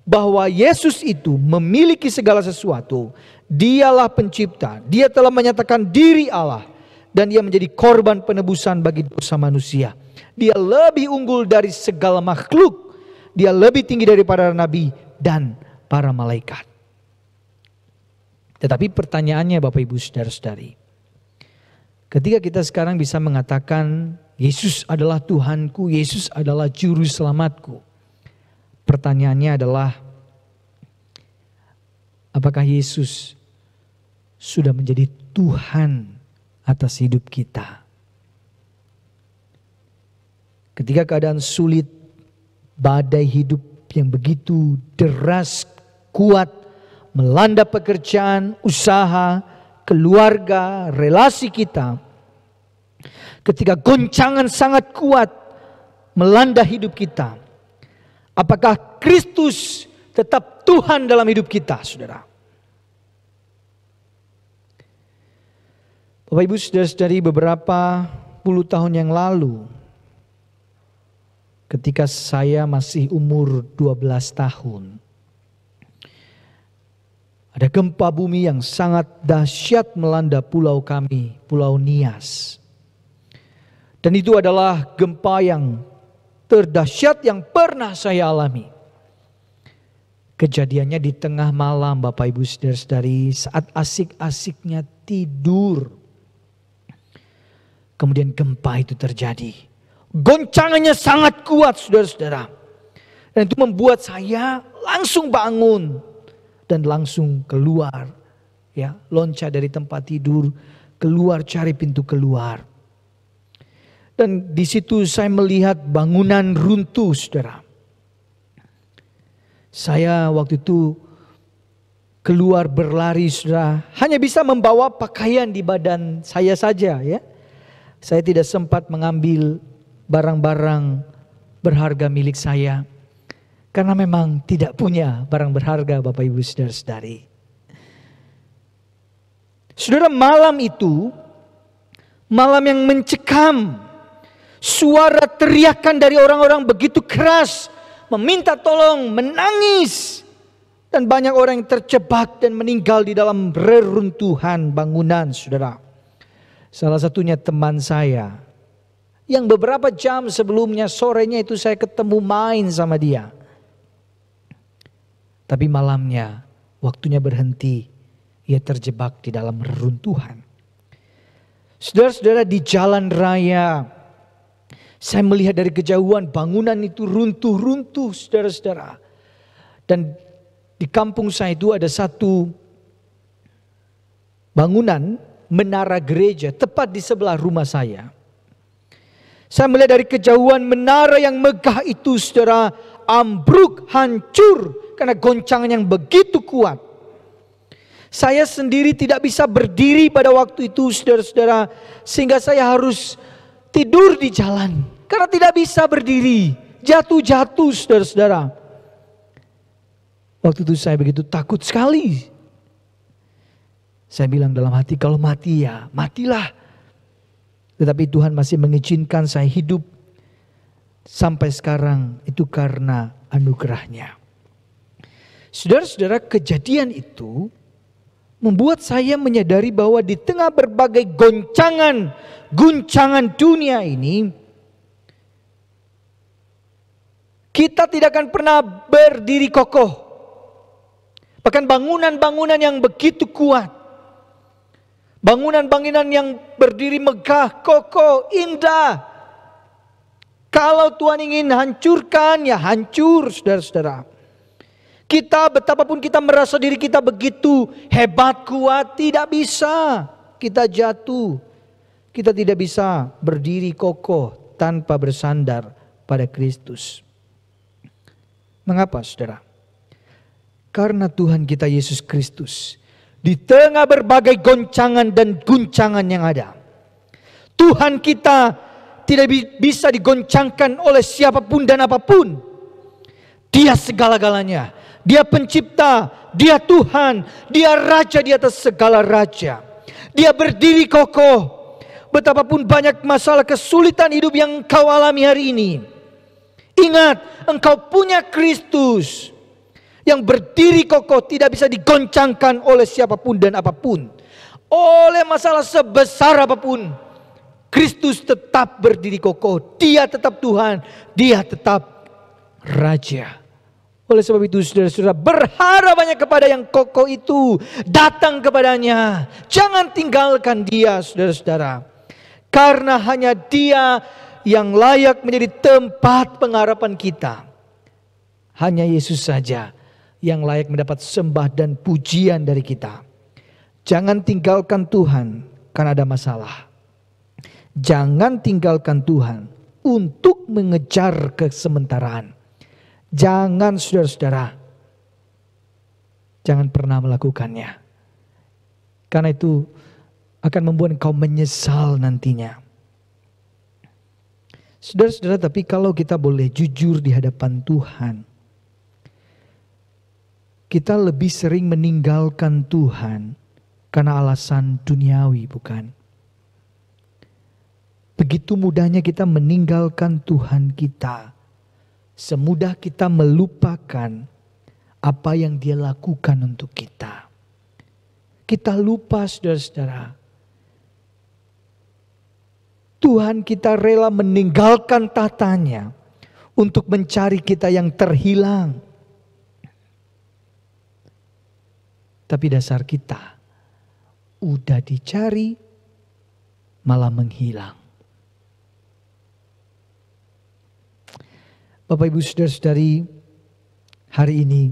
Bahwa Yesus itu memiliki segala sesuatu. Dialah pencipta, Dia telah menyatakan diri Allah. Dan Dia menjadi korban penebusan bagi dosa manusia. Dia lebih unggul dari segala makhluk. Dia lebih tinggi daripada nabi dan para malaikat. Tetapi pertanyaannya Bapak Ibu Saudara-saudari, ketika kita sekarang bisa mengatakan Yesus adalah Tuhanku, Yesus adalah juru selamatku, pertanyaannya adalah, apakah Yesus sudah menjadi Tuhan atas hidup kita? Ketika keadaan sulit, badai hidup yang begitu deras, kuat, melanda pekerjaan, usaha, keluarga, relasi kita. Ketika goncangan sangat kuat melanda hidup kita, apakah Kristus tetap Tuhan dalam hidup kita, saudara? Bapak Ibu Saudara-saudari, beberapa puluh tahun yang lalu, ketika saya masih umur 12 tahun, ada gempa bumi yang sangat dahsyat melanda pulau kami, Pulau Nias. Dan itu adalah gempa yang terdahsyat yang pernah saya alami. Kejadiannya di tengah malam, Bapak Ibu Saudara-saudari, saat asik-asiknya tidur. Kemudian gempa itu terjadi. Goncangannya sangat kuat, saudara-saudara. Dan itu membuat saya langsung bangun dan langsung keluar, ya, loncat dari tempat tidur, keluar cari pintu keluar. Dan di situ saya melihat bangunan runtuh, saudara. Saya waktu itu keluar berlari, saudara, hanya bisa membawa pakaian di badan saya saja, ya. Saya tidak sempat mengambil barang-barang berharga milik saya. Karena memang tidak punya barang berharga, Bapak Ibu Saudara-saudari. Saudara, malam itu malam yang mencekam. Suara teriakan dari orang-orang begitu keras, meminta tolong, menangis. Dan banyak orang yang terjebak dan meninggal di dalam reruntuhan bangunan, saudara. Salah satunya teman saya, yang beberapa jam sebelumnya sorenya itu saya ketemu main sama dia. Tapi malamnya waktunya berhenti, ia terjebak di dalam reruntuhan. Saudara-saudara, di jalan raya saya melihat dari kejauhan bangunan itu runtuh-runtuh, saudara-saudara. Dan di kampung saya itu ada satu bangunan menara gereja tepat di sebelah rumah saya. Saya melihat dari kejauhan menara yang megah itu, saudara, ambruk, hancur karena goncangan yang begitu kuat. Saya sendiri tidak bisa berdiri pada waktu itu, saudara-saudara, sehingga saya harus tidur di jalan karena tidak bisa berdiri, jatuh-jatuh, saudara-saudara. Waktu itu saya begitu takut sekali. Saya bilang dalam hati, kalau mati ya matilah. Tetapi Tuhan masih mengizinkan saya hidup sampai sekarang, itu karena anugerahnya. Saudara-saudara, kejadian itu membuat saya menyadari bahwa di tengah berbagai guncangan dunia ini, kita tidak akan pernah berdiri kokoh. Bahkan bangunan-bangunan yang begitu kuat, bangunan-bangunan yang berdiri megah, kokoh, indah, kalau Tuhan ingin hancurkan, ya hancur, saudara-saudara. Kita betapapun kita merasa diri kita begitu hebat, kuat, tidak bisa. Kita jatuh. Kita tidak bisa berdiri kokoh tanpa bersandar pada Kristus. Mengapa, saudara? Karena Tuhan kita Yesus Kristus di tengah berbagai goncangan dan guncangan yang ada, Tuhan kita tidak bisa digoncangkan oleh siapapun dan apapun. Dia segala-galanya. Dia pencipta, dia Tuhan, dia raja di atas segala raja. Dia berdiri kokoh. Betapapun banyak masalah kesulitan hidup yang kau alami hari ini, ingat, engkau punya Kristus yang berdiri kokoh, tidak bisa digoncangkan oleh siapapun dan apapun. Oleh masalah sebesar apapun, Kristus tetap berdiri kokoh. Dia tetap Tuhan, dia tetap Raja. Oleh sebab itu, saudara-saudara, berharap banyak kepada yang kokoh itu. Datang kepadanya. Jangan tinggalkan dia, saudara-saudara. Karena hanya dia yang layak menjadi tempat pengharapan kita. Hanya Yesus saja yang layak mendapat sembah dan pujian dari kita. Jangan tinggalkan Tuhan karena ada masalah. Jangan tinggalkan Tuhan untuk mengejar kesementaraan. Jangan, saudara-saudara, jangan pernah melakukannya. Karena itu akan membuat engkau menyesal nantinya. Saudara-saudara, tapi kalau kita boleh jujur di hadapan Tuhan, kita lebih sering meninggalkan Tuhan karena alasan duniawi, bukan? Begitu mudahnya kita meninggalkan Tuhan kita. Semudah kita melupakan apa yang Dia lakukan untuk kita. Kita lupa, saudara-saudara. Tuhan kita rela meninggalkan tatanya untuk mencari kita yang terhilang. Tapi dasar kita udah dicari malah menghilang. Bapak Ibu Saudara-saudari, hari ini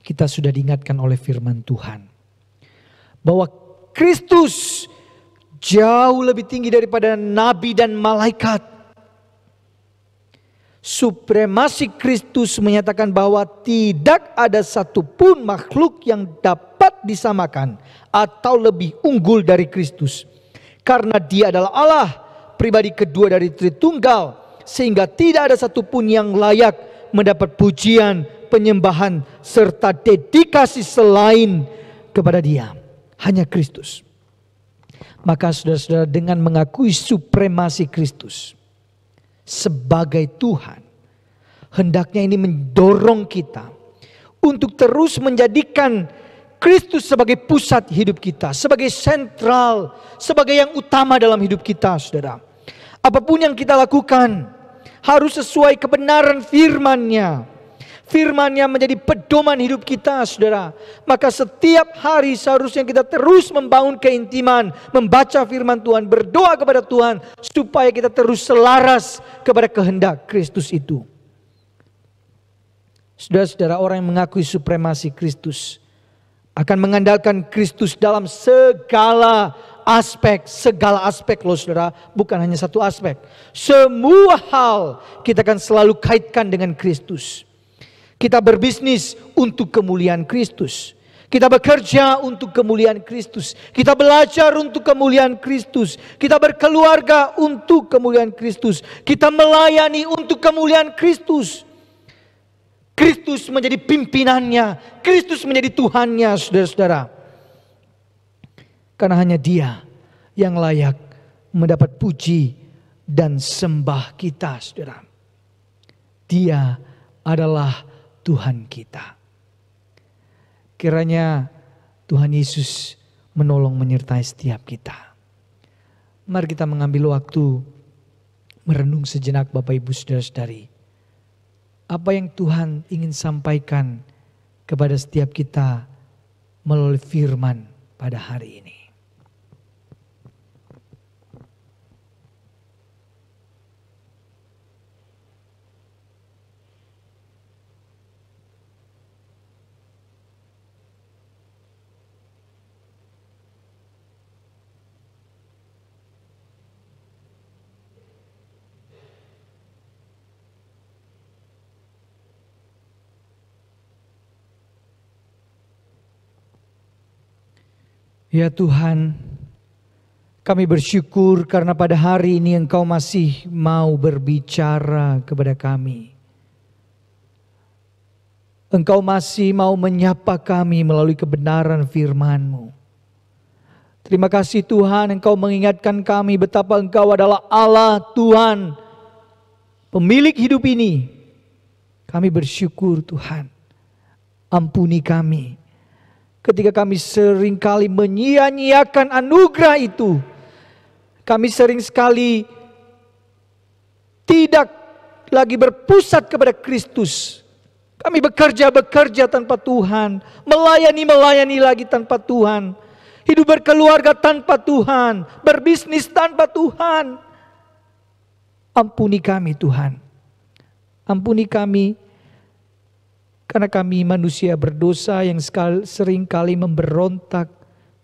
kita sudah diingatkan oleh firman Tuhan bahwa Kristus jauh lebih tinggi daripada nabi dan malaikat. Supremasi Kristus menyatakan bahwa tidak ada satupun makhluk yang dapat disamakan atau lebih unggul dari Kristus. Karena Dia adalah Allah, pribadi kedua dari Tritunggal, sehingga tidak ada satupun yang layak mendapat pujian, penyembahan, serta dedikasi selain kepada Dia. Hanya Kristus. Maka saudara-saudara, dengan mengakui supremasi Kristus sebagai Tuhan, hendaknya ini mendorong kita untuk terus menjadikan Kristus sebagai pusat hidup kita, sebagai sentral, sebagai yang utama dalam hidup kita, saudara. Apapun yang kita lakukan harus sesuai kebenaran firman-Nya. Firman-Nya menjadi pedoman hidup kita, saudara. Maka setiap hari seharusnya kita terus membangun keintiman, membaca firman Tuhan, berdoa kepada Tuhan, supaya kita terus selaras kepada kehendak Kristus itu. Saudara-saudara, orang yang mengakui supremasi Kristus akan mengandalkan Kristus dalam segala aspek loh saudara, bukan hanya satu aspek. Semua hal kita akan selalu kaitkan dengan Kristus. Kita berbisnis untuk kemuliaan Kristus. Kita bekerja untuk kemuliaan Kristus. Kita belajar untuk kemuliaan Kristus. Kita berkeluarga untuk kemuliaan Kristus. Kita melayani untuk kemuliaan Kristus. Kristus menjadi pimpinannya. Kristus menjadi Tuhannya, saudara-saudara. Karena hanya Dia yang layak mendapat puji dan sembah kita, saudara. Dia adalah Tuhan kita. Kiranya Tuhan Yesus menolong menyertai setiap kita. Mari kita mengambil waktu merenung sejenak, Bapak Ibu Saudara-saudari. Apa yang Tuhan ingin sampaikan kepada setiap kita melalui firman pada hari ini. Ya Tuhan, kami bersyukur karena pada hari ini Engkau masih mau berbicara kepada kami. Engkau masih mau menyapa kami melalui kebenaran firman-Mu. Terima kasih Tuhan, Engkau mengingatkan kami betapa Engkau adalah Allah Tuhan, pemilik hidup ini. Kami bersyukur Tuhan, ampuni kami. Ketika kami seringkali menyia-nyiakan anugerah itu, kami sering sekali tidak lagi berpusat kepada Kristus. Kami bekerja tanpa Tuhan, melayani lagi tanpa Tuhan, hidup berkeluarga tanpa Tuhan, berbisnis tanpa Tuhan. Ampuni kami Tuhan, ampuni kami. Karena kami manusia berdosa yang sering kali memberontak,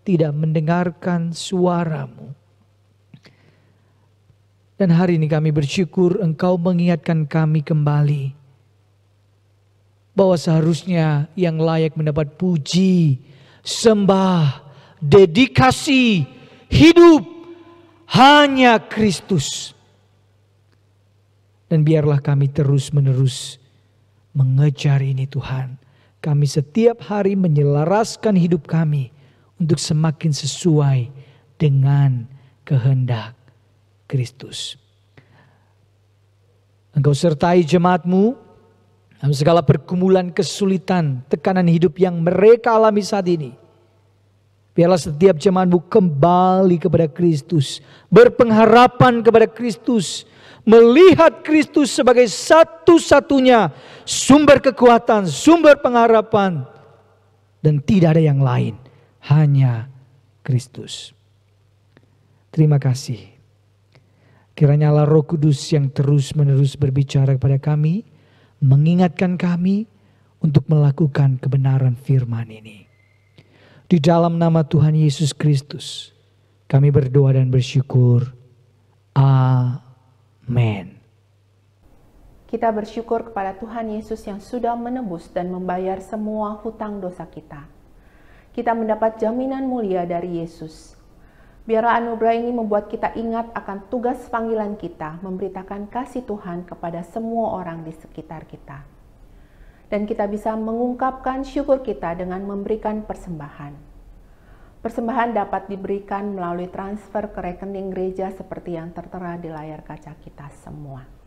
tidak mendengarkan suara-Mu. Dan hari ini kami bersyukur Engkau mengingatkan kami kembali, bahwa seharusnya yang layak mendapat puji, sembah, dedikasi, hidup, hanya Kristus. Dan biarlah kami terus-menerus mengejar ini Tuhan. Kami setiap hari menyelaraskan hidup kami untuk semakin sesuai dengan kehendak Kristus. Engkau sertai jemaat-Mu dalam segala pergumulan, kesulitan, tekanan hidup yang mereka alami saat ini. Biarlah setiap jemaat-Mu kembali kepada Kristus, berpengharapan kepada Kristus, melihat Kristus sebagai satu-satunya sumber kekuatan, sumber pengharapan, dan tidak ada yang lain, hanya Kristus. Terima kasih. Kiranya Allah Roh Kudus yang terus-menerus berbicara kepada kami, mengingatkan kami untuk melakukan kebenaran firman ini. Di dalam nama Tuhan Yesus Kristus, kami berdoa dan bersyukur. Amin. Kita bersyukur kepada Tuhan Yesus yang sudah menebus dan membayar semua hutang dosa kita. Kita mendapat jaminan mulia dari Yesus. Biarlah anugerah ini membuat kita ingat akan tugas panggilan kita memberitakan kasih Tuhan kepada semua orang di sekitar kita. Dan kita bisa mengungkapkan syukur kita dengan memberikan persembahan. Persembahan dapat diberikan melalui transfer ke rekening gereja seperti yang tertera di layar kaca kita semua.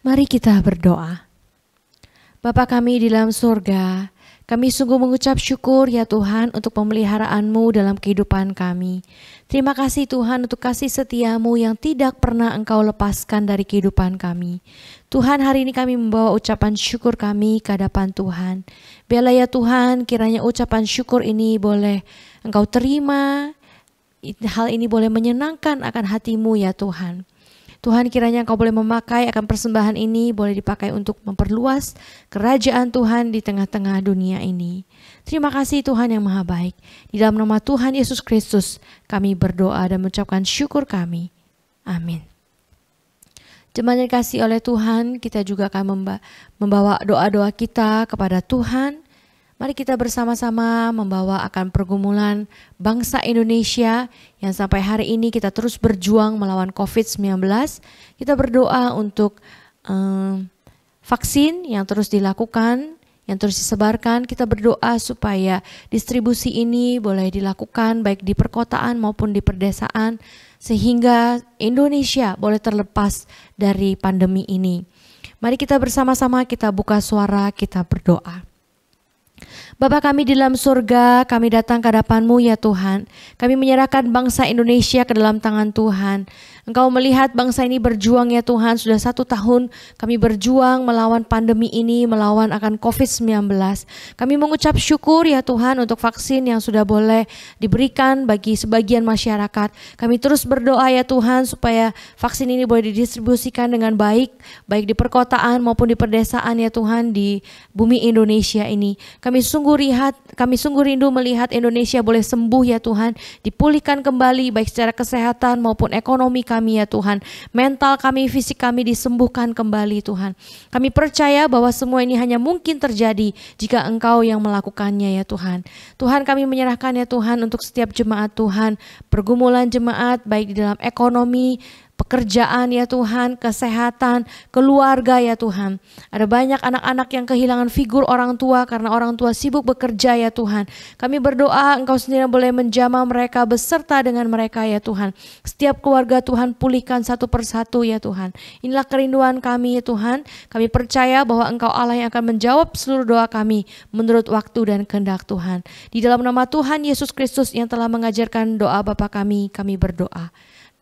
Mari kita berdoa. Bapa kami di dalam surga, kami sungguh mengucap syukur ya Tuhan untuk pemeliharaan-Mu dalam kehidupan kami. Terima kasih Tuhan untuk kasih setia-Mu yang tidak pernah Engkau lepaskan dari kehidupan kami. Tuhan, hari ini kami membawa ucapan syukur kami ke hadapan Tuhan. Biarlah ya Tuhan, kiranya ucapan syukur ini boleh Engkau terima, hal ini boleh menyenangkan akan hati-Mu ya Tuhan. Tuhan, kiranya Engkau boleh memakai akan persembahan ini, boleh dipakai untuk memperluas kerajaan Tuhan di tengah-tengah dunia ini. Terima kasih Tuhan yang Maha Baik. Di dalam nama Tuhan Yesus Kristus kami berdoa dan mengucapkan syukur kami. Amin. Jemaat yang dikasihi oleh Tuhan, kita juga akan membawa doa-doa kita kepada Tuhan. Mari kita bersama-sama membawa akan pergumulan bangsa Indonesia yang sampai hari ini kita terus berjuang melawan COVID-19. Kita berdoa untuk vaksin yang terus dilakukan, yang terus disebarkan. Kita berdoa supaya distribusi ini boleh dilakukan baik di perkotaan maupun di perdesaan, sehingga Indonesia boleh terlepas dari pandemi ini. Mari kita bersama-sama kita buka suara, kita berdoa. Bapa kami di dalam surga, kami datang ke hadapan-Mu ya Tuhan. Kami menyerahkan bangsa Indonesia ke dalam tangan Tuhan. Engkau melihat bangsa ini berjuang ya Tuhan, sudah 1 tahun kami berjuang melawan pandemi ini, melawan akan COVID-19. Kami mengucap syukur ya Tuhan untuk vaksin yang sudah boleh diberikan bagi sebagian masyarakat. Kami terus berdoa ya Tuhan supaya vaksin ini boleh didistribusikan dengan baik, baik di perkotaan maupun di perdesaan ya Tuhan di bumi Indonesia ini. Kami sungguh rindu melihat Indonesia boleh sembuh ya Tuhan, dipulihkan kembali baik secara kesehatan maupun ekonomi kami ya Tuhan, mental kami, fisik kami disembuhkan kembali Tuhan. Kami percaya bahwa semua ini hanya mungkin terjadi jika Engkau yang melakukannya ya Tuhan. Tuhan, kami menyerahkan ya Tuhan untuk setiap jemaat Tuhan, pergumulan jemaat baik di dalam ekonomi, pekerjaan ya Tuhan, kesehatan, keluarga ya Tuhan. Ada banyak anak-anak yang kehilangan figur orang tua karena orang tua sibuk bekerja ya Tuhan. Kami berdoa Engkau sendiri boleh menjamah mereka beserta dengan mereka ya Tuhan. Setiap keluarga Tuhan pulihkan satu persatu ya Tuhan. Inilah kerinduan kami ya Tuhan. Kami percaya bahwa Engkau Allah yang akan menjawab seluruh doa kami menurut waktu dan kehendak Tuhan. Di dalam nama Tuhan Yesus Kristus yang telah mengajarkan doa Bapa kami berdoa.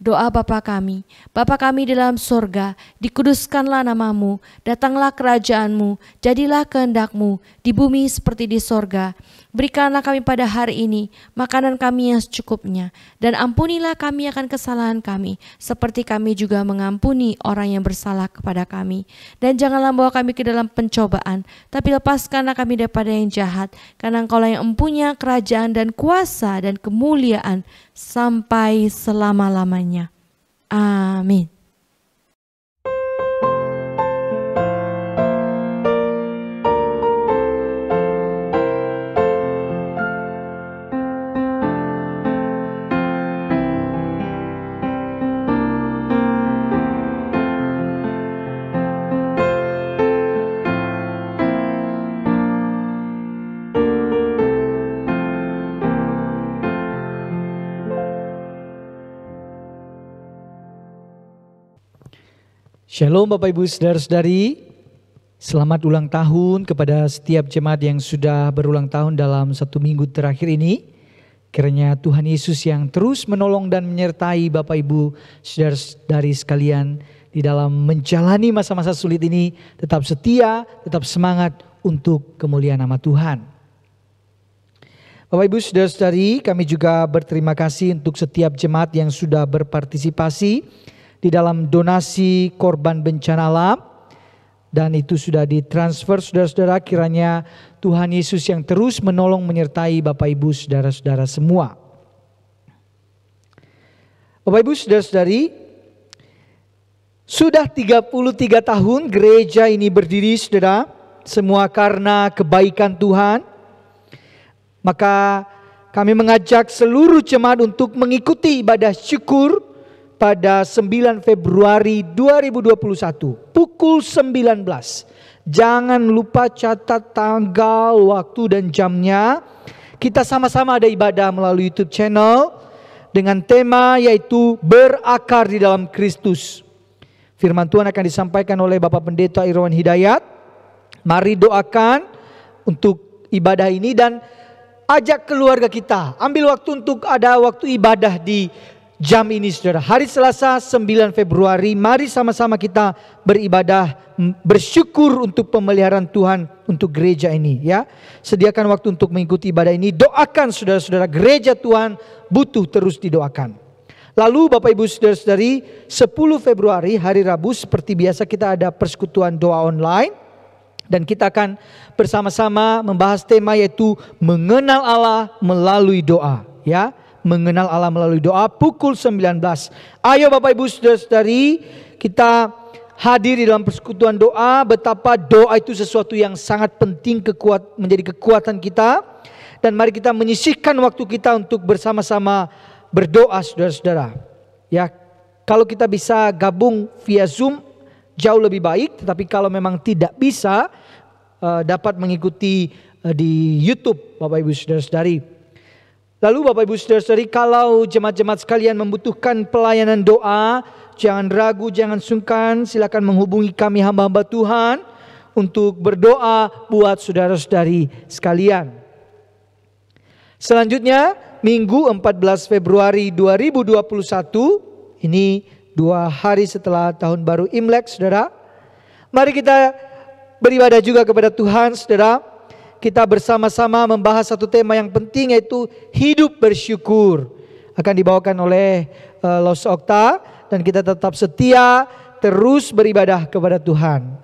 Doa Bapa kami di dalam surga, dikuduskanlah namamu, datanglah kerajaan-Mu, jadilah kehendak-Mu di bumi seperti di surga. Berikanlah kami pada hari ini makanan kami yang secukupnya, dan ampunilah kami akan kesalahan kami, seperti kami juga mengampuni orang yang bersalah kepada kami. Dan janganlah bawa kami ke dalam pencobaan, tapi lepaskanlah kami daripada yang jahat, karena Engkaulah yang mempunyai kerajaan dan kuasa dan kemuliaan sampai selama-lamanya. Amin. Shalom Bapak Ibu Saudara-saudari, selamat ulang tahun kepada setiap jemaat yang sudah berulang tahun dalam 1 minggu terakhir ini. Kiranya Tuhan Yesus yang terus menolong dan menyertai Bapak Ibu Saudara-saudari sekalian di dalam menjalani masa-masa sulit ini, tetap setia, tetap semangat untuk kemuliaan nama Tuhan. Bapak Ibu Saudara-saudari, kami juga berterima kasih untuk setiap jemaat yang sudah berpartisipasi di dalam donasi korban bencana alam, dan itu sudah ditransfer saudara-saudara. Kiranya Tuhan Yesus yang terus menolong menyertai Bapak Ibu saudara-saudara semua. Bapak Ibu saudara-saudari, sudah 33 tahun gereja ini berdiri saudara, semua karena kebaikan Tuhan. Maka kami mengajak seluruh jemaat untuk mengikuti ibadah syukur pada 9 Februari 2021 pukul 19. Jangan lupa catat tanggal, waktu dan jamnya. Kita sama-sama ada ibadah melalui YouTube channel dengan tema yaitu berakar di dalam Kristus. Firman Tuhan akan disampaikan oleh Bapak Pendeta Irwan Hidayat. Mari doakan untuk ibadah ini dan ajak keluarga kita. Ambil waktu untuk ada waktu ibadah di jam ini saudara. Hari Selasa 9 Februari, mari sama-sama kita beribadah, bersyukur untuk pemeliharaan Tuhan untuk gereja ini ya. Sediakan waktu untuk mengikuti ibadah ini. Doakan saudara-saudara, gereja Tuhan butuh terus didoakan. Lalu Bapak Ibu saudara-saudari, 10 Februari hari Rabu seperti biasa kita ada persekutuan doa online. Dan kita akan bersama-sama membahas tema yaitu mengenal Allah melalui doa ya. Mengenal Allah melalui doa pukul 19. Ayo Bapak Ibu saudara-saudari, kita hadir di dalam persekutuan doa. Betapa doa itu sesuatu yang sangat penting, menjadi kekuatan kita. Dan mari kita menyisihkan waktu kita untuk bersama-sama berdoa saudara-saudara. Ya, kalau kita bisa gabung via Zoom jauh lebih baik. Tetapi kalau memang tidak bisa, dapat mengikuti di YouTube Bapak Ibu saudara-saudari. Lalu Bapak Ibu Saudara-saudari, kalau jemaat-jemaat sekalian membutuhkan pelayanan doa, jangan ragu, jangan sungkan, silakan menghubungi kami hamba-hamba Tuhan untuk berdoa buat saudara-saudari sekalian. Selanjutnya, Minggu 14 Februari 2021, ini 2 hari setelah tahun baru Imlek, saudara. Mari kita beribadah juga kepada Tuhan, saudara. Kita bersama-sama membahas satu tema yang penting, yaitu hidup bersyukur. Akan dibawakan oleh Los Okta, dan kita tetap setia terus beribadah kepada Tuhan.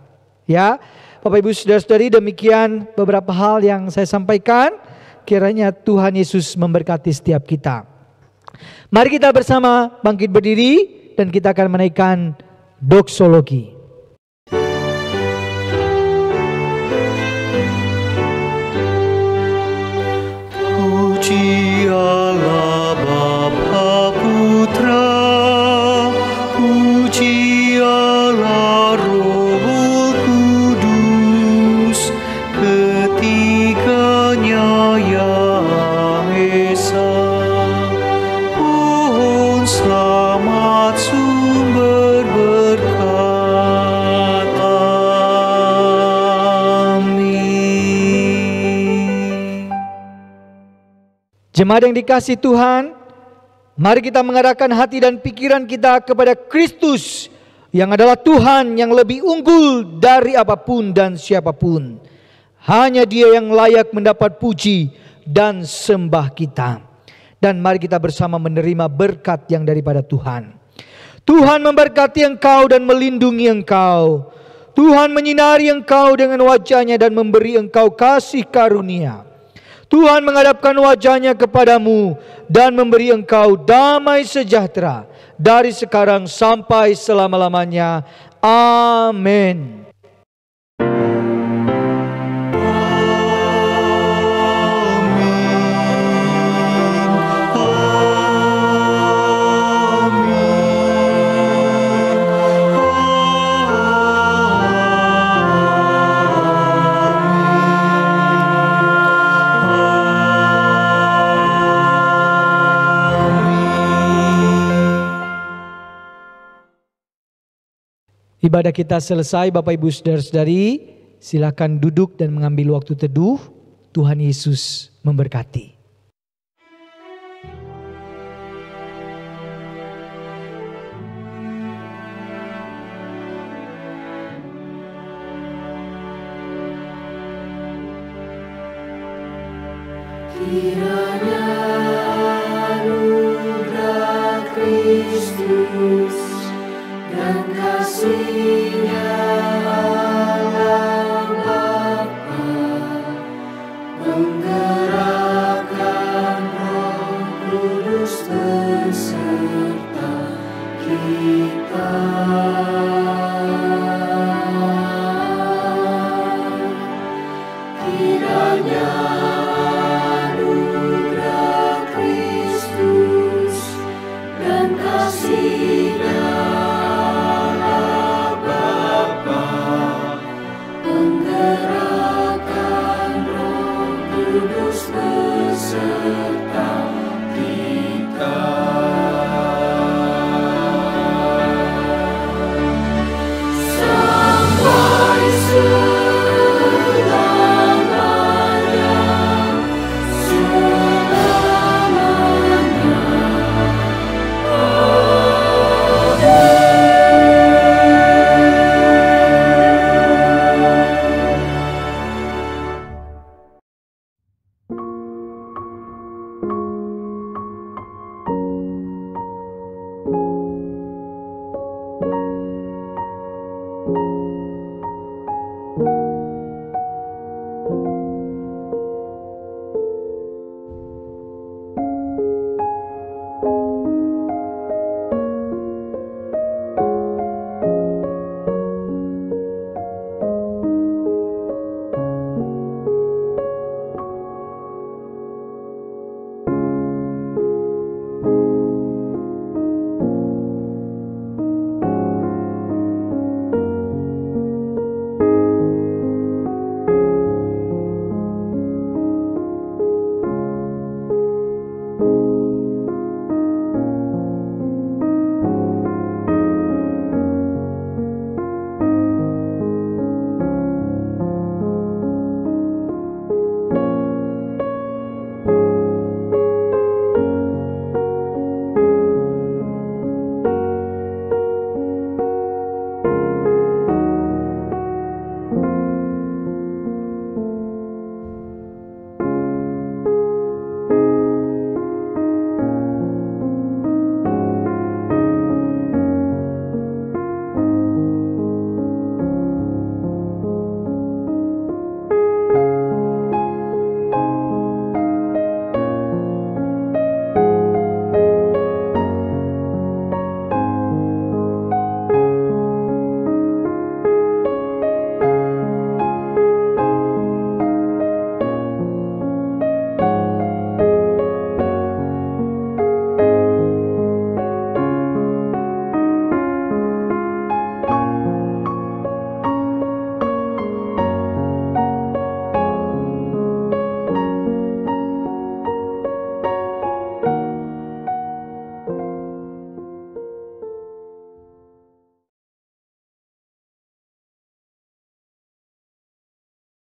Ya, Bapak Ibu Saudara-saudari, demikian beberapa hal yang saya sampaikan. Kiranya Tuhan Yesus memberkati setiap kita. Mari kita bersama bangkit berdiri dan kita akan menaikkan doksologi. Puji Allah Bapa Putra, puji Allah Roh Kudus, ketiganya yang esa. Pohon selamat sumber berkat. Amin. Jemaat yang dikasihi Tuhan, mari kita mengarahkan hati dan pikiran kita kepada Kristus yang adalah Tuhan yang lebih unggul dari apapun dan siapapun. Hanya Dia yang layak mendapat puji dan sembah kita. Dan mari kita bersama menerima berkat yang daripada Tuhan. Tuhan memberkati engkau dan melindungi engkau. Tuhan menyinari engkau dengan wajah-Nya dan memberi engkau kasih karunia. Tuhan menghadapkan wajah-Nya kepadamu dan memberi engkau damai sejahtera dari sekarang sampai selama-lamanya. Amin. Ibadah kita selesai, Bapak Ibu Saudara-saudari. Silakan duduk dan mengambil waktu teduh. Tuhan Yesus memberkati. Kiranya